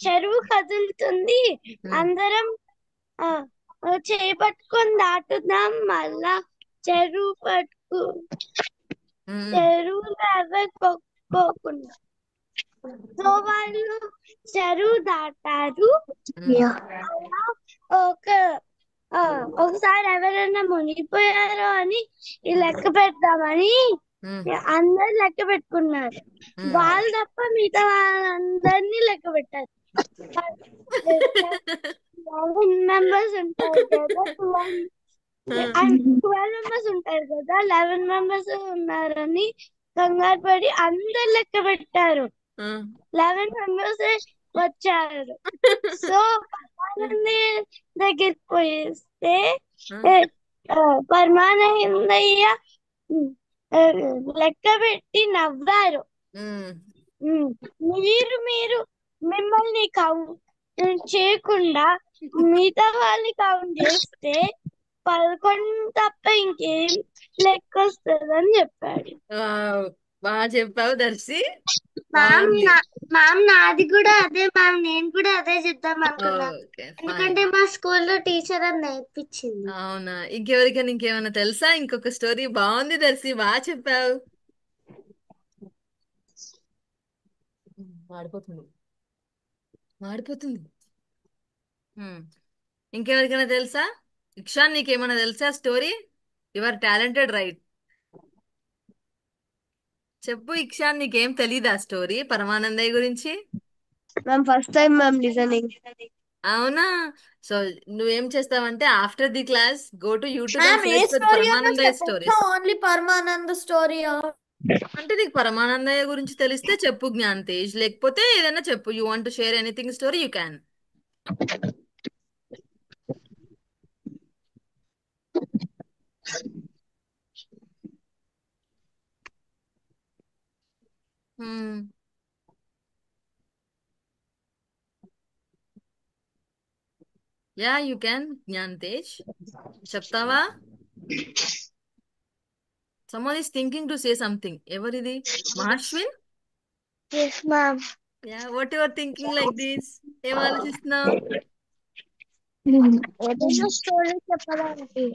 చెరువు కదులుతుంది, ఉమ్, అందరం ఆ చేయి పట్టుకొని దాటుదాం. మళ్ళా చెరువు ఉమ్, చెరువులో ఎవరు కొట్టుకోకుండా. సో వాళ్ళు చెరువు దాటారు. ఉమ్, అలా ఒక ఆ, ఒకసారి ఎవరైనా మునిగిపోయారో అని ఈ లెక్క పెడదామని ఉమ్, అందరు లెక్క పెట్టుకున్నారు. ఉమ్. వాళ్ళు తప్ప మిగతా వాళ్ళందరినీ లెక్క పెట్టారు. 11 మెంబర్స్ ఉంటారు కదా, 12 మెంబర్స్ ఉంటారు కదా, 11 మెంబర్స్ ఉన్నారని కంగారు పడి అందరు లెక్క పెట్టారు. 11 మెంబర్స్ వచ్చారు. సో పరమానందయ్య దగ్గరికి పోయిస్తే పరమానందయ్య లెక్క పెట్టి నవ్వారు. మీరు మిమ్మల్ని కౌంట్ చేయకుండా మిగతా వాళ్ళని కౌంట్ చేస్తే 11 తప్ప ఇంకేం లెక్క వస్తుందని చెప్పాడు. వావ్, బాగా చెప్పావు దర్శి. మ్యామ్ బాగుంది. మ్యామ్ నాది కూడా అదే మ్యామ్, నేను కూడా అదే చెప్దాం అనుకున్నా. Okay, fine. ఎందుకంటే మా స్కూల్లో టీచర్ అది నేర్పించింది. అవునా, ఇంకెవరికైనా ఇంకేమైనా తెలుసా? ఇంకొక స్టోరీ బాగుంది దర్శి, బాగా చెప్పావు. మాడిపోతుంది, మాడిపోతుంది. ఉమ్, ఇంకెవరికైనా తెలుసా? ఇక్షాన్, నీకేమైనా తెలుసా story? You are talented, right? చెప్పు ఇక్షాన్, నీకేం తెలీదా స్టోరీ పరమానందయ్య గురించి? Ma'am first time ma'am listening. అవునా? సో నువ్వేం చేస్తావంటే after the class go to YouTube and ma'am a search for story అన్నా పరమానందయ్య చెప్పొచ్చా? స్టోరీస్. ఓన్లీ పరమానంద స్టోరీయా? అంటే నీకు పరమానందయ్య గురించి తెలిస్తే చెప్పు జ్ఞాన్ తేజ్, లేకపోతే ఏదైనా చెప్పు. You want to share anything story, you can. Yeah, you can Gyan Tej. చెప్తావా? Someone is thinking to say something. ఎవరిది? Mahashwin? Yes ma'am. Yeah, what your thinking like this? ఏం ఆలోచిస్తున్నావు? ఏదైనా స్టోరీ చెప్పడానికి.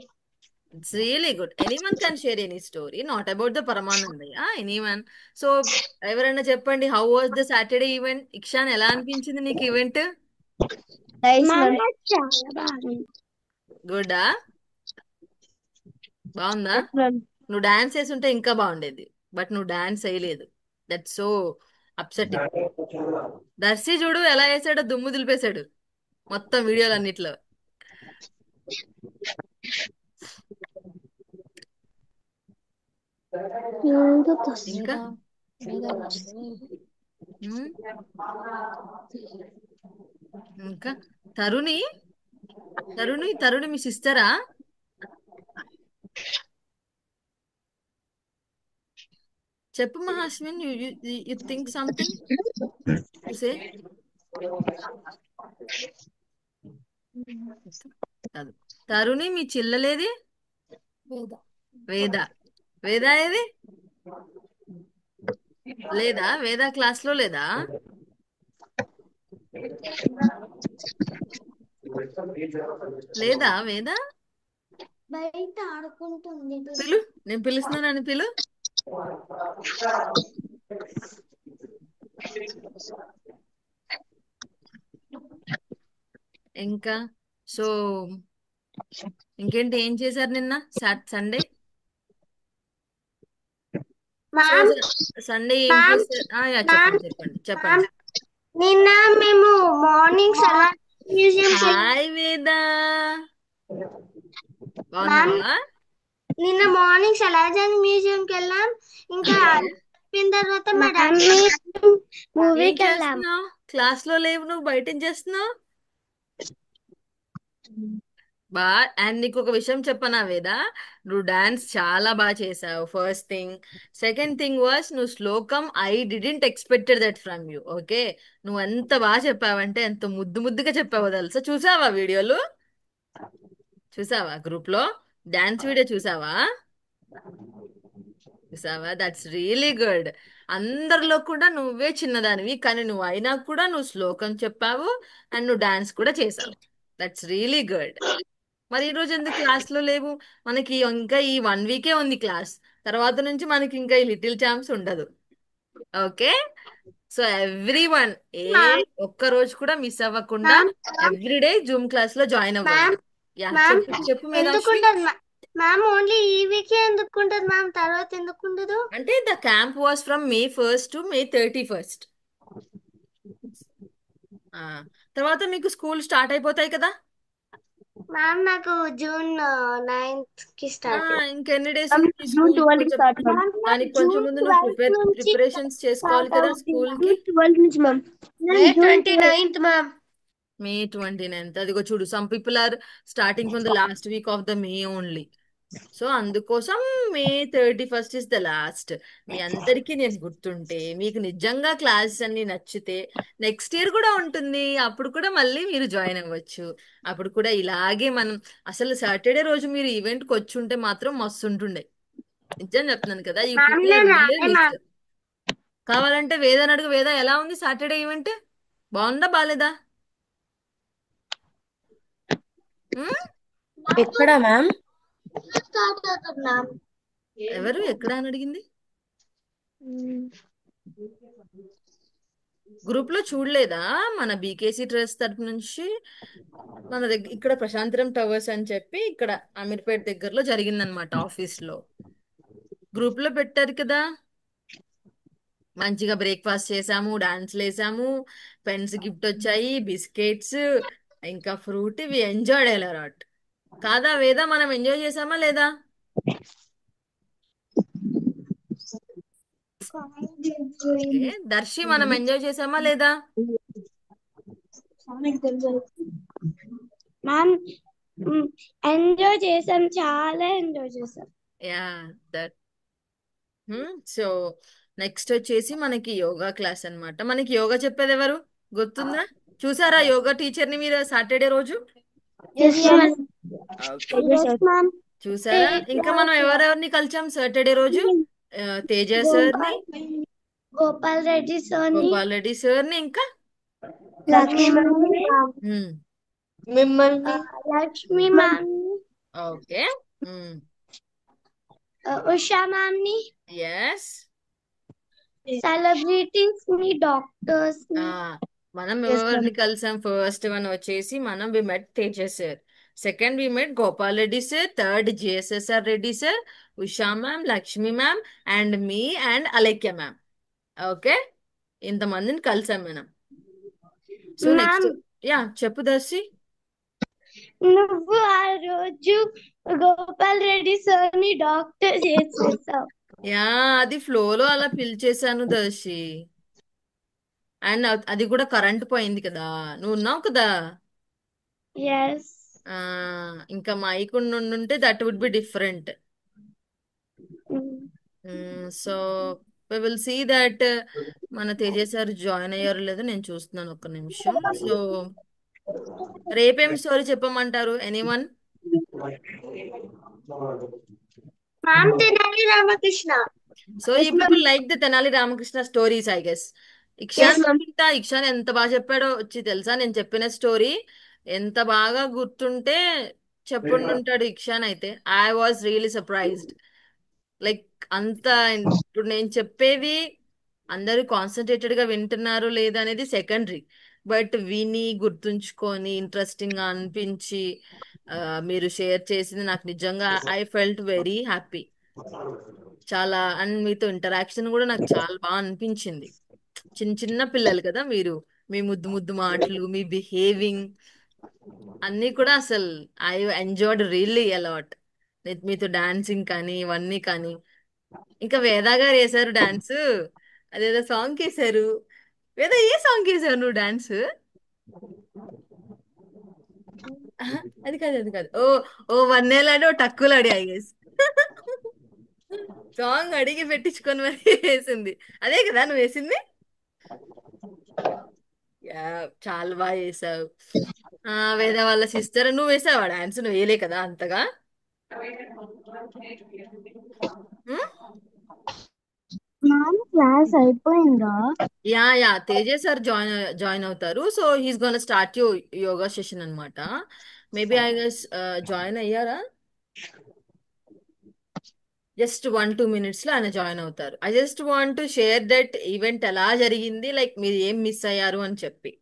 It's really good. Anyone can share any story, not about the Paramanandaya. Anyone. So, ఎవరైనా చెప్పండి, how was the Saturday event? Ikshan, ఎలా అనిపించింది నీకు ఈవెంట్? Nice ma'am ma'am. నాకు చాలా బాగుంది. గుడ్డా? బాగుందా? Yes ma'am. నువ్వు డాన్స్ చేసి ఉంటే ఇంకా బాగుండేది, బట్ నువ్వు డాన్స్ వేయలేదు. That's so upsetting. దర్శి చూడు ఎలా వేసాడో, దుమ్ము దులిపేశాడు మొత్తం వీడియోలన్నిట్లో. ఇంకా ఉమ్, ఇంకా తరుణి, తరుణి మీ సిస్టరా? చెప్పు Mahashwin, you think something to say. కాదు, తరుణి మీ చెల్లెలేది? వేద. వేద. వేద ఏది? లేదా? వేద క్లాస్ లో లేదా? లేదా వేద? బయట ఆడుకుంటుంది. పిలు, నేను పిలుస్తున్నానని పిలు. ఇంకా సో ఇంకేంటి, ఏం చేశారు నిన్న సండే? సో మ్యామ్ సండే ఏం మ్యామ్ చేశారు? యా, మ్యామ్ చెప్పండి చెప్పండి మ్యామ్ చెప్పండి. నిన్న మేము మార్నింగ్ సలార్ మ్యూజియం హాయ్ వేద, మ్యామ్ బాగున్నావా? నిన్న మార్నింగ్ సలార్జంగ్ మ్యూజియం కి వెళ్ళాం. ఇంకా ఓకే. అయిపోయిన తర్వాత మా మ్యామ్ డాడీ ఏం మూవీకి వెళ్ళాము. చేస్తున్నావు? క్లాస్ లో లేవు, నువ్వు బయట ఏం చేస్తున్నావు? బా అండ్ నీకు ఒక విషయం చెప్పనా వేదా, నువ్వు డాన్స్ చాలా బాగా చేసావు. First thing. Second thing was, నువ్వు శ్లోకం I didn't expected that from you. Okay, నువ్వు ఎంత బాగా చెప్పావంటే ఎంత ముద్దు ముద్దుగా చెప్పావో తెలుసా. చూసావా వీడియోలు? చూసావా గ్రూప్ లో డాన్స్ వీడియో చూసావా? చూసావా? That's really good. అందరిలో కూడా నువ్వే చిన్నదానివి, కానీ నువ్వు అయినా కూడా నువ్వు శ్లోకం చెప్పావు అండ్ నువ్వు డాన్స్ కూడా చేసావు. That's really good. మరి ఈ రోజు ఎందుకు క్లాస్ లో లేవు? మనకి ఇంకా ఈ 1 వీకే ఉంది క్లాస్. తర్వాత నుంచి మనకి ఇంకా ఈ లిటిల్ ఛాన్స్ ఉండదు. Okay, so every one ma'am ఒక్క రోజు కూడా మిస్ అవ్వకుండా మ్యామ్ ఎవ్రీడే జూమ్ క్లాస్ లో జాయిన్ అవ్వండి. మ్యామ్ యా, మ్యామ్ చెప్పు చెప్పు మేధాశ్రీ. ఎందుకుంటది మ్యామ్? ఓన్లీ ఈ వీకే ఎందుకుంటది మ్యామ్? తర్వాత ఎందుకుండదు? అంటే the camp was from May 1st to May 31st. తర్వాత మీకు స్కూల్ స్టార్ట్ అయిపోతాయి కదా. మ్యామ్ నాకు June 9th కి ఆ, స్టార్ట్. ఇంకెన్ని డేస్ మ్యామ్ ఉంది జూన్ స్కూల్? 12 కి కొంచెం స్టార్ట్ మ్యామ్. మ్యామ్ నాకు దానికి కొంచెం June ముందు నువ్వు 12th నుంచి ప్రిపరేషన్స్ చేసుకోవాలి స్టార్ట్ కదా అవుతుంది. స్కూల్ కి. జూన్ 12 నుంచి మ్యామ్. మే 29th మ్యామ్. May 29th. అదిగో చూడు, some people are starting from the last week of the May only. So అందుకోసం May 31st is the last. మీ అందరికీ నేను గుర్తుంటే, మీకు నిజంగా క్లాసెస్ అన్ని నచ్చితే నెక్స్ట్ ఇయర్ కూడా ఉంటుంది. అప్పుడు కూడా మళ్ళీ మీరు జాయిన్ అవ్వచ్చు. అప్పుడు కూడా ఇలాగే మనం, అసలు సాటర్డే రోజు మీరు ఈవెంట్కి వచ్చి ఉంటే మాత్రం మస్తు ఉంటుండే. నిజం చెప్తున్నాను కదా, ఈ మ్యామ్ పీపుల్ నేను రియల్లీ రాలే మిస్. మ్యామ్. కావాలంటే వేదని అడుగు. వేద, ఎలా ఉంది సాటర్డే ఈవెంట్? బాగుందా బాలేదా? ఉమ్? ఎక్కడ మ్యామ్? స్టార్ట్ అవుతుంది మ్యామ్. ఎవరు ఎక్కడ అని అడిగింది? గ్రూప్ లో చూడలేదా? మన బీకేసీ ట్రస్ట్ తరపు నుంచి మన దగ్గర ఇక్కడ ప్రశాంతరం టవర్స్ అని చెప్పి ఇక్కడ అమీర్పేట్ దగ్గరలో జరిగిందనమాట, ఆఫీస్ లో. గ్రూప్ లో పెట్టారు కదా. మంచిగా బ్రేక్ఫాస్ట్ చేసాము, డాన్స్లు వేసాము, పెన్స్ గిఫ్ట్ వచ్చాయి, బిస్కెట్స్, ఇంకా ఫ్రూట్. ఇవి ఎంజాయ్ అలాట్ కాదా వేదా? మనం ఎంజాయ్ చేసామా లేదా? ఓకే దర్శి, మనం ఎంజాయ్ చేసామా లేదా? మ్యామ్ ఎంజాయ్ చేసాం, చాలా ఎంజాయ్ చేసాం. Yeah, that. సో నెక్స్ట్ వచ్చేసి మనకి యోగా క్లాస్ అన్నమాట. మనకి యోగా చెప్పేది ఎవరు గుర్తుందా? చూసారా యోగా టీచర్ ని మీరు సాటర్డే రోజు? Okay, ma'am. చూసారా? ఇంకా మనం ఎవరెవరిని కలిసాం సాటర్డే రోజు? తేజ సార్ ని, గోపాల్ రెడ్డి సార్ ని, గోపాల్ రెడ్డి సార్ ని, ఇంకా లక్ష్మి మ్యామ్, హ్మ్, మిమ్మల్ని లక్ష్మి మ్యామ్ ని, ఓకే, ఉషా మ్యామ్ ని, ఎస్. సెలబ్రిటీస్ ని, డాక్టర్స్ ని. మనం ఎవరిని కలిసాం? ఫస్ట్ వన్ వచ్చేసి మనం we met Teja sir, second we met Gopal Reddy sir, third GSSR Reddy sir, Usha ma'am, Lakshmi ma'am and మీ అండ్ అలేఖ్య మ్యామ్. ఓకే, ఇంతమందిని కలిసాం మనం. సో నెక్స్ట్, మ్యామ్ యా చెప్పు దర్శి. నువ్వు ఆ రోజు గోపాల్ రెడ్డి సార్ ని డాక్టర్ చేసేసావు. యా, అది ఫ్లోలో అలా పిలిచేశాను దర్శి. అండ్ అది కూడా కరెంట్ పోయింది కదా, నువ్వు ఉన్నావు కదా. ఎస్. ఆ, ఇంకా మైక్ ఉండుంటే that would be different. So we will see that మన తేజ సార్ జాయిన్ అయ్యారు లేదో నేను చూస్తున్నాను, ఒక్క నిమిషం. సో రేపేం స్టోరీ చెప్పమంటారు? Anyone? Ma'am Tenali Ramakrishna. So ఈ people like the Tenali Ramakrishna stories, I guess. Ikshan అనుకుంటా. ఇక్షాన్ ఎంత బాగా చెప్పాడో వచ్చి తెలుసా? నేను చెప్పిన స్టోరీ ఎంత బాగా గుర్తుంటే చెప్పుంటుంటాడు ఇక్షాన్ అయితే. I was really surprised. Like అంత, ఇప్పుడు నేను చెప్పేవి అందరూ కాన్సన్ట్రేటెడ్ గా వింటున్నారు లేదా అనేది సెకండరీ, బట్ విని గుర్తుంచుకొని ఇంట్రెస్టింగ్ గా అనిపించి ఆ, మీరు షేర్ చేసింది నాకు నిజంగా ఐ ఫెల్ట్ వెరీ హ్యాపీ. చాలా, అండ్ మీతో ఇంటరాక్షన్ కూడా నాకు చాలా బాగా అనిపించింది. చిన్న చిన్న పిల్లలు కదా మీరు, మీ ముద్దు ముద్దు మాటలు, మీ బిహేవింగ్ అన్నీ కూడా అసలు ఐ ఎంజాయ్డ్ రియల్లీ అలాట్. మీతో డాన్సింగ్ కానీ ఇవన్నీ కానీ ఇంకా వేద గారు వేశారు డాన్స్. అదేదో సాంగ్ వేశారు. వేద ఏ సాంగ్ వేసావు నువ్వు డాన్స్? అది కాదు, అది కాదు. ఓ ఓ వన్నేలాడి ఓ టక్కులాడి, ఐ గెస్. సాంగ్ అడిగి పెట్టించుకొని మరి వేసింది అదే కదా నువ్వు వేసింది. యా, చాలా బాగా చేసావు. వేద వాళ్ళ సిస్టర్ నువ్వు వేసావా డాన్స్? నువ్వు వేయలే కదా అంతగా. ఉమ్? మ్యామ్ క్లాస్ అయిపోయిందా? Yeah yeah, Teja sir join join అవుతారు. So he's gonna start you yoga session అనమాట. మేబీ ఐ గెస్ జాయిన్ అయ్యారా? జస్ట్ 1-2 minutes లో ఆయన జాయిన్ అవుతారు. I just want to share that event ఎలా జరిగింది, లైక్ మీరు ఏం మిస్ అయ్యారు అని చెప్పి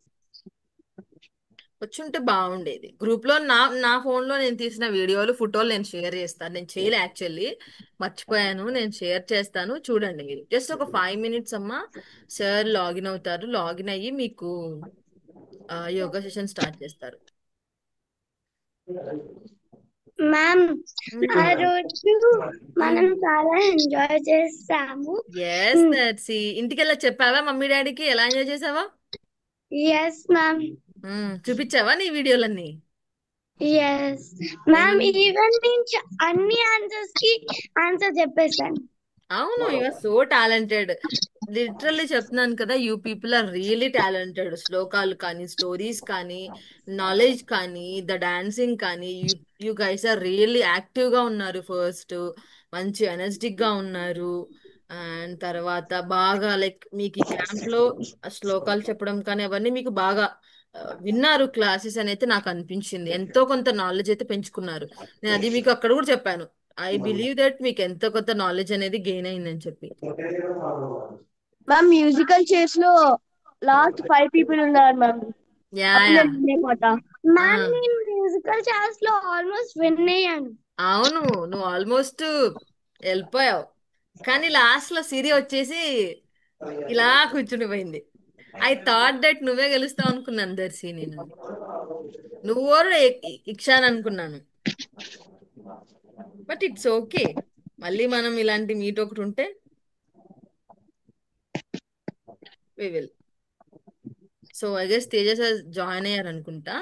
వచ్చుంటే బాగుండేది. గ్రూప్ లో నా నా ఫోన్ లో నేను తీసిన వీడియోలు ఫోటోలు నేను షేర్ చేస్తాను. నేను చేయలే యాక్చువల్లీ, మర్చిపోయాను. నేను షేర్ చేస్తాను, చూడండి మీరు. జస్ట్ ఒక 5 minutes అమ్మా. సార్ లాగిన్ అవుతారు, లాగిన్ అయ్యి మీకు యోగా సెషన్ స్టార్ట్ చేస్తారు. మ్యామ్ ఆ రోజు మనం చాలా ఎంజాయ్ చేస్తాము. ఎస్ దట్సి. ఇంటికెళ్ళి చెప్పావా మమ్మీ డాడీకి ఎలా ఎంజాయ్ చేసావా? Yes ma'am. చూపించావా నీ వీడియోలన్నీ? Yes ma'am. ఏమని? ఈవెన్ నేను అన్ని ఆన్సర్స్ కి ఆన్సర్ చెప్పేశాను. అవును, you are so talented. Literally చెప్తున్నాను కదా, you people are really talented. శ్లోకాలు కానీ, స్టోరీస్ కానీ, నాలెడ్జ్ కానీ, ద డాన్సింగ్ కానీ, you guys are really active గా ఉన్నారు. ఫస్ట్ మంచి ఎనర్జెటిక్ గా ఉన్నారు. అండ్ తర్వాత బాగా లైక్ మీకు ఈ క్యాంప్ లో ఆ శ్లోకాలు చెప్పడం కానీ అవన్నీ మీకు బాగా విన్నారు క్లాసెస్ అని అయితే నాకు అనిపించింది. ఎంతో కొంత నాలెడ్జ్ అయితే పెంచుకున్నారు. నేను అది మీకు అక్కడ కూడా చెప్పాను. ఐ బిలీవ్ దట్ మీకు ఎంతో కొంత నాలెడ్జ్ అనేది గెయిన్ అయిందని చెప్పి. మ్యామ్ మ్యూజికల్ చైర్స్ లో లాస్ట్ 5 people ఉన్నారు మ్యామ్. యా అప్పుడు యా. నేను వినేపోతా. మ్యామ్ నేను మ్యూజికల్ చైర్స్ లో ఆల్మోస్ట్ విన్ అయ్యాను. అవును, నువ్వు ఆల్మోస్ట్ వెళ్ళిపోయావు. కానీ లాస్ట్ లో సిరి వచ్చేసి ఇలా కూర్చుని పోయింది. ఐ థాట్ దట్ నువ్వే గెలుస్తావు అనుకున్నాను దర్శి. నేను నువ్వు ఇక్షాన్ అనుకున్నాను. But it's okay. మళ్ళీ మనం ఇలాంటి మీట్ ఒకటి ఉంటే we will. So I guess Teja join అయ్యారు అనుకుంటా.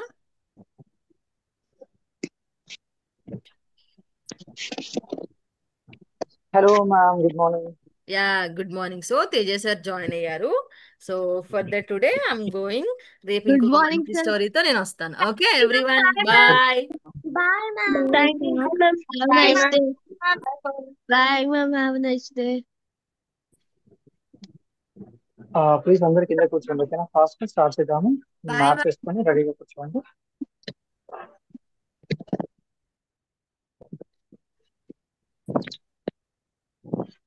Hello, ma'am. Good morning. Yeah, good morning. So Teja sir join అయ్యారు. So for the today I'm going. రేపు గుడ్ ఇంకొక మార్నింగ్ మంచి సార్. స్టోరీతో నేను వస్తాను. Okay everyone, bye. Bye ma'am. Thank you ma'am. Have nice day. Bye ma'am. Have nice day. Please అందరు కింద కూర్చోండి. ఓకేనా? ఫాస్ట్ స్టార్ట్ చేద్దాము. మ్యాథ్స్ వేసుకొని రెడీగా కూర్చోండి.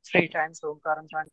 త్రీ టైమ్స్ ఓంకారం చాంట్.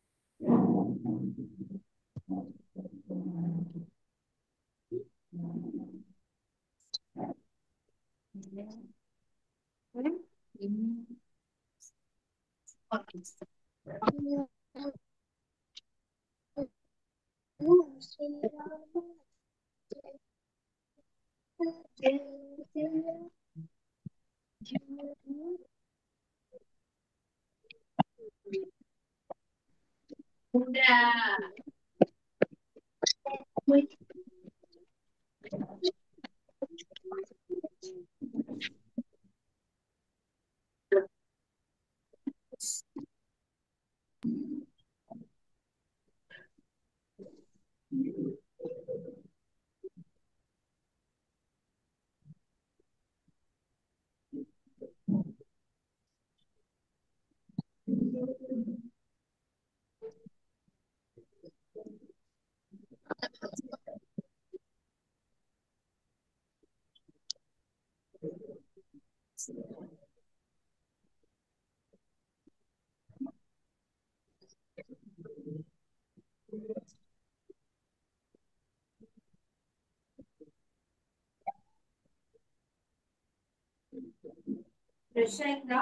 ఫ్రెష్ అయిందా?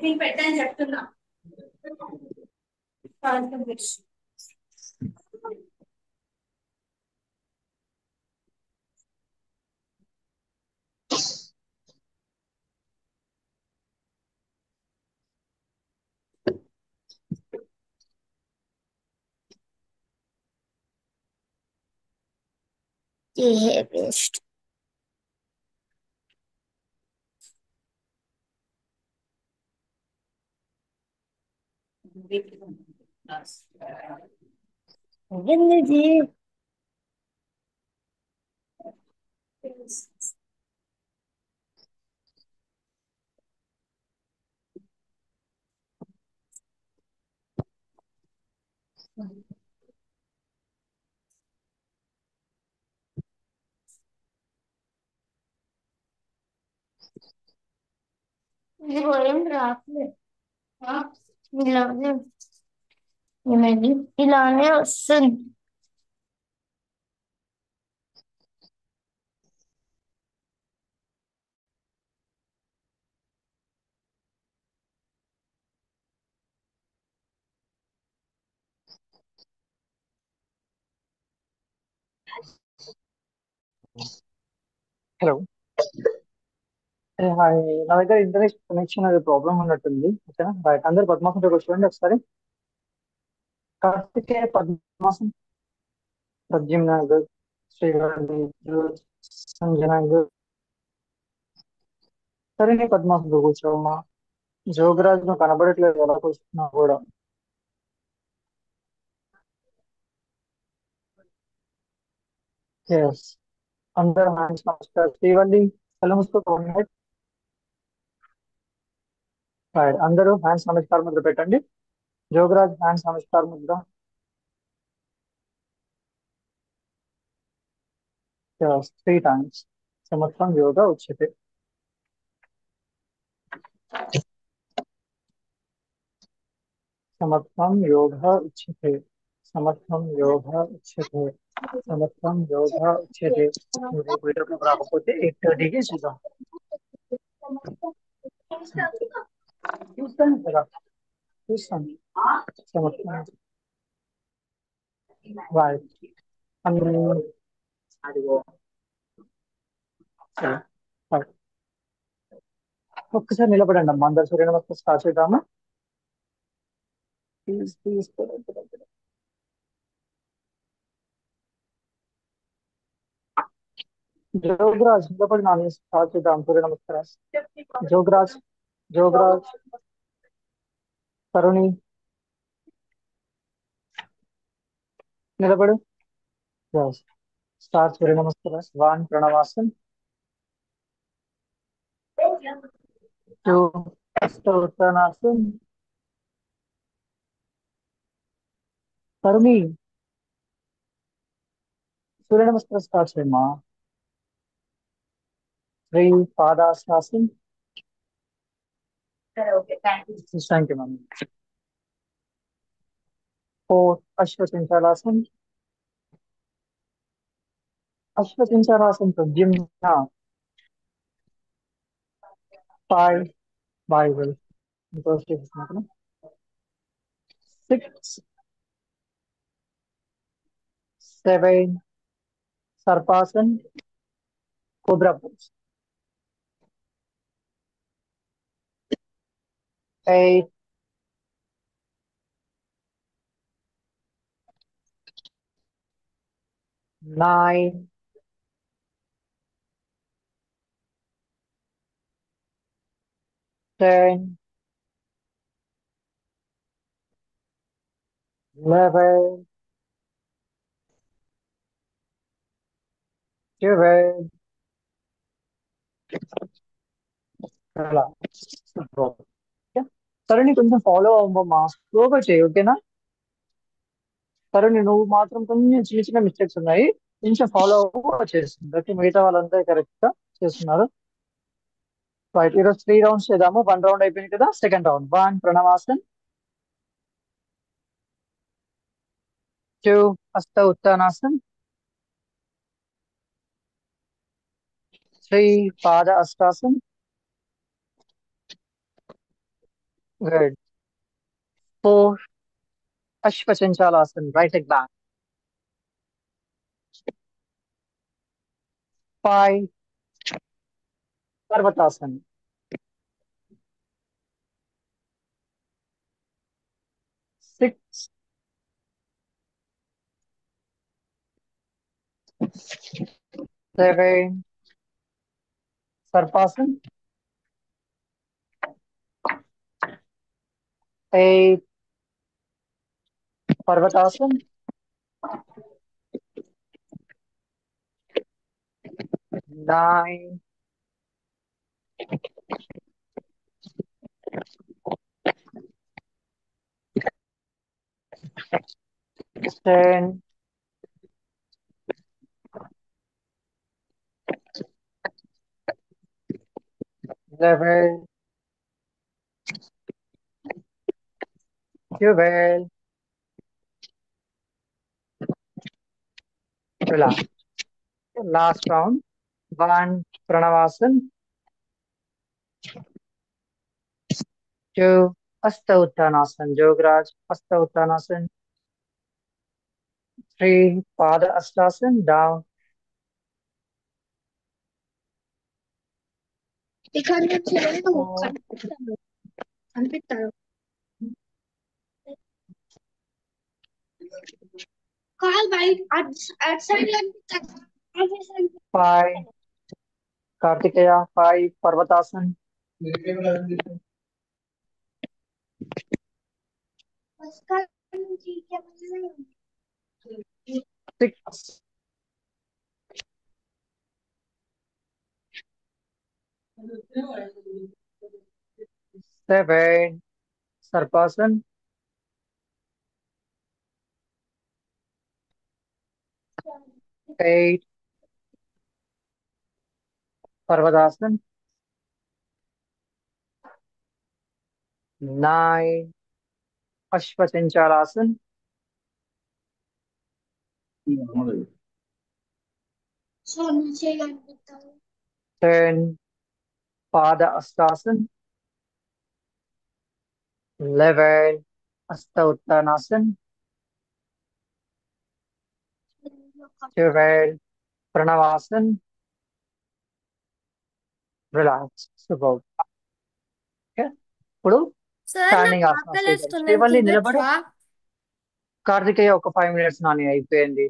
నేను పెట్టని చెప్తున్నా. ఏ వేస్ట్. ఏంది ఇది ఏం రాట్లేదు. ఇలానే ఏమైంది? ఇలానే వస్తుంది. హలో. హాయ్. నా దగ్గర ఇంటర్నెట్ కనెక్షన్ అది ప్రాబ్లం ఉన్నట్టుంది. ఓకేనా, రైట్. అందరు పద్మాసంతో కూర్చోండి ఒకసారి. కార్తికేయ పద్మాసం, ప్రద్యుమ్నాథ్, శ్రీగాంధీ, సంజనాథ్. సరే, నీ పద్మాసంతో కూర్చోమ్మా. జోగరాజ్ నువ్వు కనబడట్లేదు, ఎలా కూర్చున్నావు కూడా. ఎస్. అందరూ హ్యాండ్స్ నమస్కారం. శ్రీవల్లి కళ్ళు మూసుకోండి. రైట్. అందరూ హ్యాండ్స్ నమస్కారం ముద్ర పెట్టండి. జోగరాజ్ హ్యాండ్స్ నమస్కారం ముద్ర. Yes, 3 times. సమత్వం యోగా ఉచ్యతే. సమత్వం యోగా ఉచ్యతే. సమత్వం యోగా ఉచ్యతే. సమత్వం యోగా ఉచ్యతే. నువ్వు రేపు వీడియోకి రాకపోతే 8:30కి చూద్దాం. చూస్తాను కదా, చూస్తాను. సమత్వం. రైట్. అందరూ అదిగో. సరే, రైట్. ఒక్కసారి నిలబడండి అమ్మా. అందరు సూర్య నమస్కారం స్టార్ట్ చేద్దామా? Please please. జోగరాజ్ నిలబడి నా స్టార్ట్ చేద్దాం. సూర్య నమస్కారం. జోగరాజ్, జోగరాజ్, తరుణి నిలబడు. స్టార్ట్. సూర్య నమస్కారం. 1 ప్రణవాసన్, 2 ఉత్తానాసన్. తరుణి, సూర్య నమస్కారం స్టార్ట్ చేయమ్మా. 3 పాదాశ్వాసన్. Thank you ma'am. 4 అశ్వసించాలాసన్. అశ్వసించాలాసన్ ప్రద్యుమ్న. 5 బైబిల్. 6 7 సర్పాసన్, కోబ్రా పోజ్. 8 9 10 11 12. అలా. తరుణి కొంచెం ఫాలో అవ్వమ్మా, స్లోగా చేయి. ఓకేనా తరుణి, నువ్వు మాత్రం కొంచెం చిన్న చిన్న మిస్టేక్స్ ఉన్నాయి, కొంచెం ఫాలో అవ్వ చేస్తుంది. ఓకే, మిగతా వాళ్ళంతా కరెక్ట్ గా చేస్తున్నారు. రైట్. ఈరోజు 3 రౌండ్స్ చేద్దాము. 1 రౌండ్ అయిపోయింది కదా. Second round. 1 ప్రణవాసన్, 2 హస్త Uttanasan, 3 Pada Ashtasan. Good. 4 Ashwachanchalasan, right leg back. 5 Parvatasan. 6 7 Sarpasan, 8 Parvatasan, 9 10 11 12 Relax. Last round. 1 Pranavasan, 2 Hasta Uttanasan, Yograj, Hasta Uttanasan, 3 Pada Astasan, down, ఇక్కడ నుంచి రెండు 4 కనిపిస్తారు కాల్ బయట అట్ సైడ్ కనిపిస్తారు 5 Kartikeya, 5 Parvatasan, నుంచి 6 7 Sarpasan, 8 Parvatasan, 9 Ashwachinchalasan, 10 Pada Astasan, 11 Hasta Uttanasan, 12 Pranavasan, relax, superb. Okay. ఇప్పుడు sir standing నాకు ఆసనాస్ చేద్దాం. ఆకలేస్తుంది శ్రీవల్లి నిలబడి తినొచ్చా కార్తికేయ ఒక 5 minutes నాని అయిపోయింది.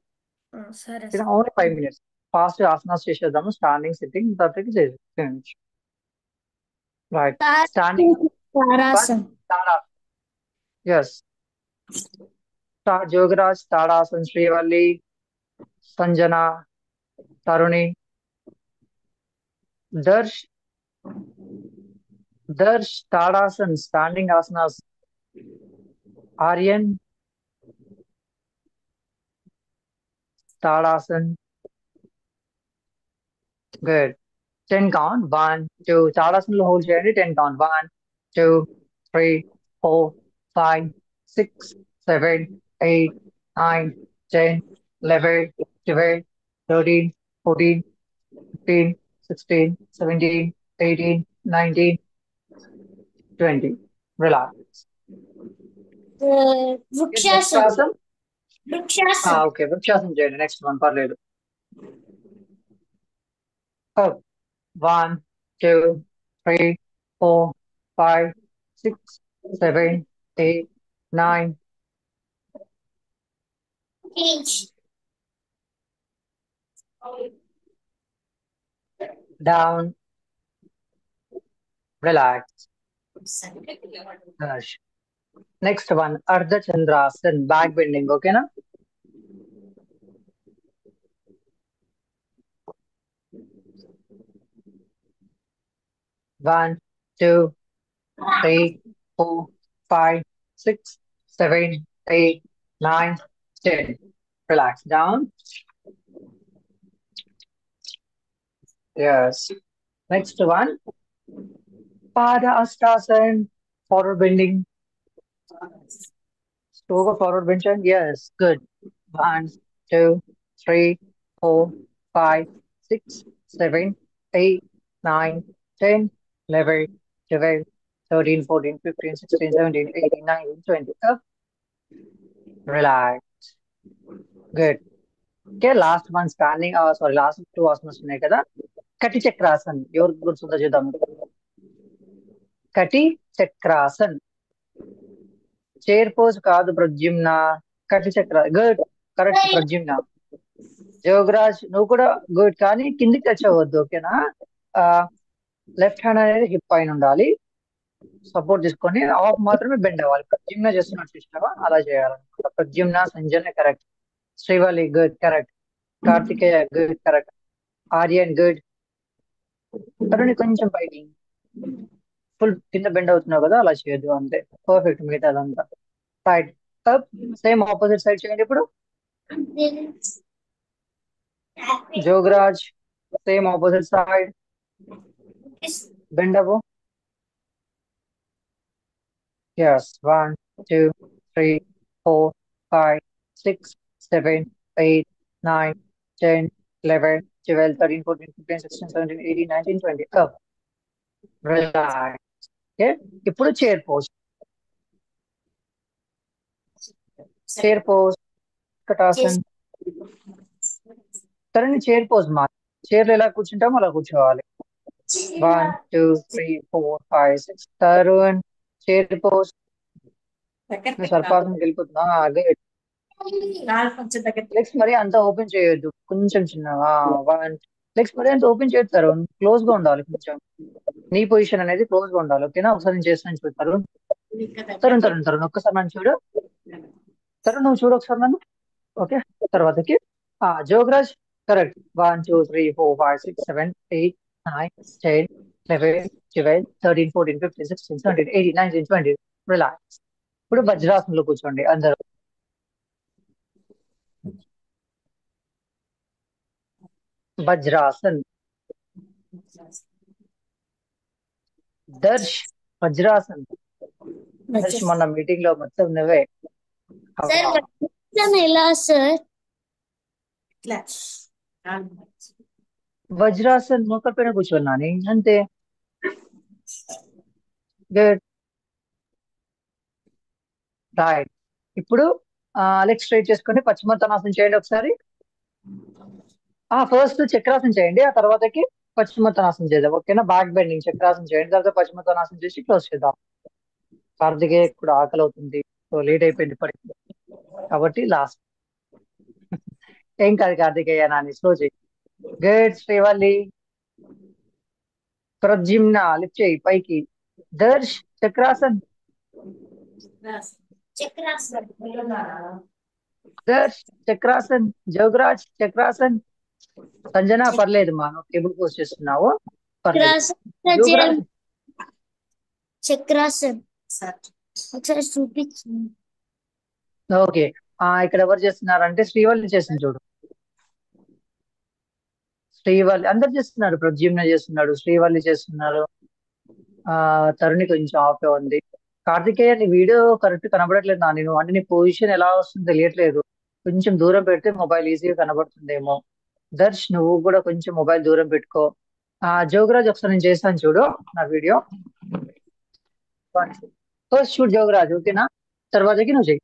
సరే ఓన్లీ 5 minutes. ఫాస్ట్ ఆసనాస్ చేసేద్దాము. స్టాండింగ్ సిట్టింగ్ తర్వాత చేయొచ్చు. Right standing yes Jogiraj Tadasan, Srivalli, Sanjana, Taruni, Darsh Tadasan standing asanas, Aryan Tadasan, good. 10 count 1 2 తాడాసన్లో హోల్డ్ చేయండి. 10 count 1 2 3 4 5 6 7 8 9 10 11 12 13 14 15 16 17 18 19 20. Relax. వృక్షాసనం ఓకే వృక్షాసనం చేయండి. నెక్స్ట్ వన్ పర్లేదు. 1 2 3 4 5 6 7 8 9 down, relax. Next one Ardha Chandrasan, back bending, okay na? One, two, three, 4 5 6 7 8 9 10. Relax down. Yes. Next one Pada Astasan, forward bending. Over forward bend. Yes, good. 1 2 3 4 5 6 7 8 9 10 11 12 13 14 15 16 17 18 19 20. Up. Relax. Good. Okay, last one standing. Sorry, last two asanas ఉన్నాయి కదా. కటి చక్రాసన్ ఎవరికి గుర్తుందో చూద్దాం. కటి Chakrasan chair pose కాదు ప్రద్యుమ్న. కటి చక్ర గుడ్ కరెక్ట్ ప్రద్యుమ్న. జోగరాజ్ నువ్వు కూడా గుడ్, కానీ కిందికి టచ్ అవ్వద్దు, ఓకేనా? లెఫ్ట్ హ్యాండ్ అనేది హిప్ పైన ఉండాలి, సపోర్ట్ తీసుకొని ఆఫ్ మాత్రమే బెండ్ అవ్వాలి. ప్రద్యుమ్న చేస్తున్నట్టు చూసినావా అలా చేయాలన్నమాట. Pradyumna, Sanjana correct, Srivalli good correct, Kartikeya good correct, Aryan good. Taruni కొంచెం పైకి, ఫుల్ కింద బెండ్ అవుతున్నావు కదా, అలా చేయొద్దు, అంతే పర్ఫెక్ట్. మిగతాదంతా right. Up same opposite side చేయండి ఇప్పుడు. జోగరాజ్ సేమ్ ఆపోజిట్ సైడ్, బెండ్ అవ్వు. Yes, 1, 2, 3, 4, 5, 6, 7, 8, 9, 10, 11, 12, 13, 14, 15, 16, 17, 18, 19, 20. Up. Relax. Okay. ఇప్పుడు chair pose. Chair pose, Katasan. Tarun chair pose మా చైర్లో ఎలా కూర్చుంటామో అలా కూర్చోవాలి. 1, 2, 3, 4, 5, 6. Tarun chair pose. సర్పాసం వెళ్ళిపోతున్నా. అదే లెగ్స్ మరి అంత ఓపెన్ చేయొద్దు, కొంచెం చిన్నగా. 1 లెగ్స్ మరి అంత ఓపెన్ చేస్తారు, క్లోజ్ గా ఉండాలి కొంచెం. నీ పొజిషన్ అనేది క్లోజ్ గా ఉండాలి, ఓకేనా? ఒకసారి నేను చేస్తాను చూడతారు. తరుణ్ తరుణ్ తరుణ్ ఒక్కసారి నన్ను చూడు. తరుణ్ నువ్వు చూడు ఒకసారి నన్ను, ఓకే? తర్వాతకి జోగరాజ్ కరెక్ట్. 1, 2, 3, 4, 5, 6, 7, 8, 9, 10, 11, 12, 13, 14, 15, 16, 17, 18, 19, 20. రిలాక్స్. ఇప్పుడు వజ్రాసనంలో కూర్చోండి అందరూ. వజ్రాసన్. దర్శ్ వజ్రాసన్. దర్శ్ మొన్న మీటింగ్ లో మొత్తం నువ్వే. సార్ వజ్రాసనం ఎలా సార్? వజ్రాసన్ మొక్క పైన కూర్చోన్నాని అంతే. Good right. ఇప్పుడు లెగ్ స్ట్రైట్ చేసుకొని పశ్చిమోత్తానాసనం చేయండి ఒకసారి. ఫస్ట్ చక్రాసనం చేయండి, ఆ తర్వాతకి పశ్చిమోత్తానాసనం చేద్దాం, ఓకేనా? బ్యాక్ బెండింగ్ చక్రాసనం చేయండి, తర్వాత పశ్చిమోత్తానాసనం చేసి క్లోజ్ చేద్దాం. కార్తికేయ కూడా ఆకలి అవుతుంది, సో లేట్ అయిపోయింది ఇప్పటికి, కాబట్టి లాస్ట్. ఏం కాదు కార్తికేయ, నాని స్లో చేయి. గుడ్. శ్రీవల్లి ప్రద్యుమ్న లిఫ్ట్ చేయి పైకి. దర్శ్ చక్రాసన్. దర్శ్ చక్రాసన్. జోగరాజ్ చక్రాసన్. సంజన పర్లేదు మా, నువ్వు టేబుల్ పోస్ట్ చేస్తున్నావు, పర్లేదు. యోగరాజ్ చక్రాసన్ ఒకసారి చూపించండి. ఓకే. ఇక్కడ ఎవరు చేస్తున్నారంటే శ్రీవల్లి చేసింది చూడు. శ్రీవల్లి అందరు చేస్తున్నారు, ప్రద్యుమ్న చేస్తున్నాడు, శ్రీవల్లి చేస్తున్నారు, తరుణి కొంచెం ఆఫ్ ఉంది. కార్తికేయ నీ వీడియో కరెక్ట్ కనబడట్లేదు నా, నేను అంటే నీ పొజిషన్ ఎలా వస్తుందో తెలియట్లేదు, కొంచెం దూరం పెడితే మొబైల్ ఈజీగా కనబడుతుందేమో. దర్శ్ నువ్వు కూడా కొంచెం మొబైల్ దూరం పెట్టుకో. జోగరాజ్ ఒకసారి నేను చేస్తాను చూడు నా వీడియో. ఫస్ట్ చూడు జోగరాజ్, ఓకేనా? తర్వాతకి నువ్వు చెయ్యి.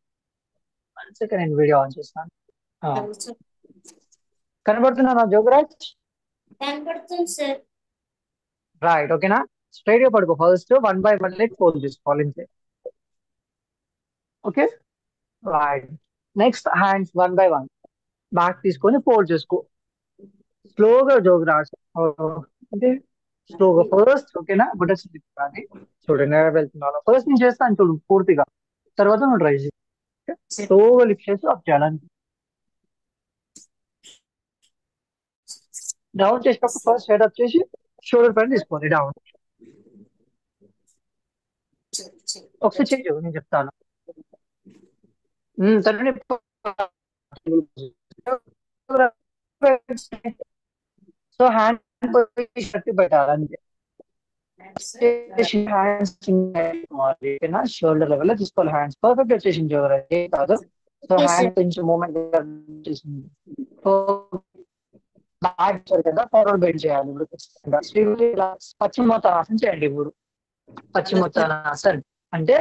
సెకండ్ నేను వీడియో ఆన్ చేస్తాను. కనబడుతున్నా నా జోగరాజ్? కనపడుతుంది సార్. రైట్, ఓకేనా? స్ట్రైట్ గా పడుకో. ఫస్ట్ 1 by 1 లెగ్ ఫోల్డ్ చేసుకోవాలి అంతే, okay? Right. Next hands 1 by 1 back తీసుకొని ఫోల్డ్ చేసుకో. స్లోగా జోగరాజ్, అంటే స్లోగా ఫస్ట్, ఓకేనా? బుటక్స్ కానీ చూడండి ఎలా వెళ్తున్నాను. ఫస్ట్ నేను చేస్తాను చూడు పూర్తిగా, తర్వాత నువ్వు ట్రై చేయి. స్లోగా లిఫ్ట్ చేసి అప్ చేయాలని. డౌన్ చేసినప్పుడు ఫస్ట్ హెడ్ అప్ చేసి షోల్డర్ పైన తీసుకోవాలి డౌన్. ఒకసారి చేయు, నేను చెప్తాను. తనని సో హ్యాండ్ పెట్టాలి అంతే. హ్యాండ్స్ షోల్డర్ లెవెల్ లో తీసుకోవాలి. హ్యాండ్స్ పర్ఫెక్ట్ వచ్చేసింది ఎవరైతే కాదు. సో హ్యాండ్ కొంచెం మూమెంట్ వచ్చేసింది. సో బ్యాక్ కదా ఫార్వర్డ్ బెండ్ చేయాలి. ఇప్పుడు పశ్చిమోత్తానాసనం చేయండి. ఇప్పుడు పశ్చిమోత్తానాసన్ అంటే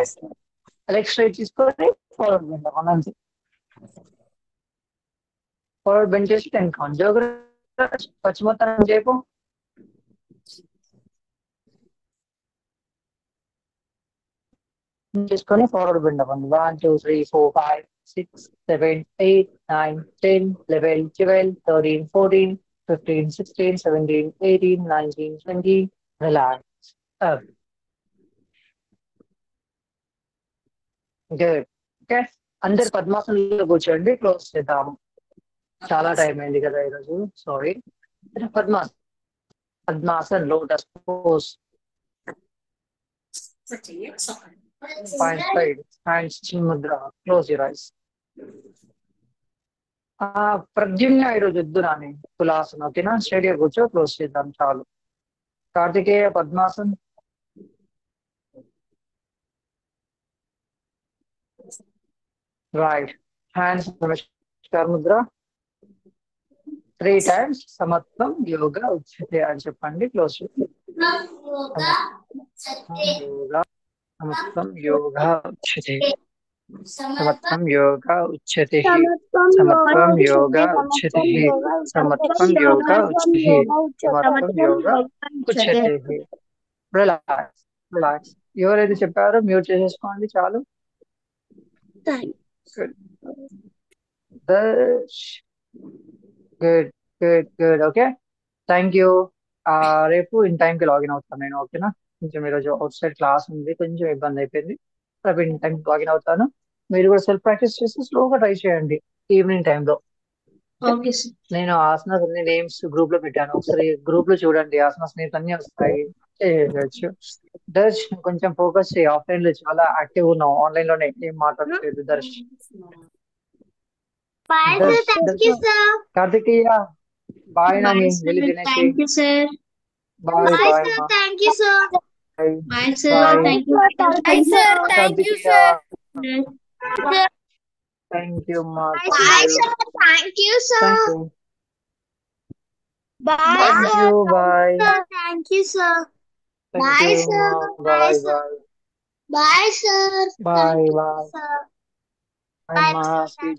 లెగ్ స్ట్రైట్ తీసుకొని ఫార్వర్డ్ బెండ్ అవ్వాలి. ఫార్వర్డ్ బెండ్ చేసి 10 కౌంట్. జోగరాజ్ పశ్చిమోత్తానం చేయకు. చేసుకొని ఫార్వర్డ్ బెండ్ అవ్వండి. 1, 2, 3, 4, 5, 6, 7, 8, 9, 10, 11, 12, 13, 14, 15, 16, 17, 18, 19, 20. Relax. Up. Good. ఓకే, అందరు పద్మాసనంలో కూర్చోండి, క్లోజ్ చేద్దాము. చాలా టైం అయింది కదా ఈరోజు, sorry. Padmasan, lotus pose. Fine side, hands chin mudra, close your eyes. Pradyumna ఈరోజు వద్దు నాని, కులాసన. ఓకేనా, స్టేడియా కూర్చో, క్లోజ్ చేద్దాం చాలు. కార్తికేయ పద్మాసన్. రైట్ హ్యాండ్స్ నమస్కార ముద్ర. 3 times సమత్వం యోగా ఉచ్యతే అని చెప్పండి, క్లోజ్ చేద్దాం. యోగా సమత్వం యోగా ఉచ్యతే. సమత్వం యోగా ఉచ్యతే. సమత్వం యోగా ఉచ్యతే. సమత్వం యోగా ఉచ్యతే. సమత్వం యోగా ఉచ్యతే. Relax, relax. ఎవరైతే చెప్పారో మ్యూట్ చేసేసుకోండి చాలు. Good good good. Okay, thank you. రేపు ఇన్ టైంకి లాగిన్ అవుతాను నేను. ఓకేనా, కొంచెం ఈరోజు అవుట్ సైడ్ క్లాస్ ఉంది, కొంచెం ఇబ్బంది అయిపోయింది. రేపు ఇన్ టైంకి లాగిన్ అవుతాను. మీరు కూడా సెల్ఫ్ ప్రాక్టీస్ చేసి స్లోగా ట్రై చేయండి ఈవినింగ్ టైంలో. నేను ఆసనాస్ అన్ని నేమ్స్ గ్రూప్ లో పెట్టాను, ఒకసారి గ్రూప్ లో చూడండి. ఆసనాస్ నేమ్స్ అన్ని వస్తాయి, చేయొచ్చు. దర్శ్ కొంచెం ఫోకస్ చేయి, ఆఫ్లైన్ లో చాలా యాక్టివ్ ఉన్నావు, ఆన్లైన్ లోనే ఏం మాట్లాడలేదు. దర్శ్ కార్తికేయ బాయ్ నాని, వెళ్ళి తినేసి బాయ్ బాయ్ మా bye bye. Bye, sir. Thank you, Karthikeya sir. Thank you మా. Bye, sir. Thank you, sir. Thank you. Bye, thank sir. You. Bye. Thank you, sir. Thank Bye, you sir. మా. Bye sir. Bye Bye, sir. Bye Thank you, bye sir. Bye Bye, మా. sir. See you.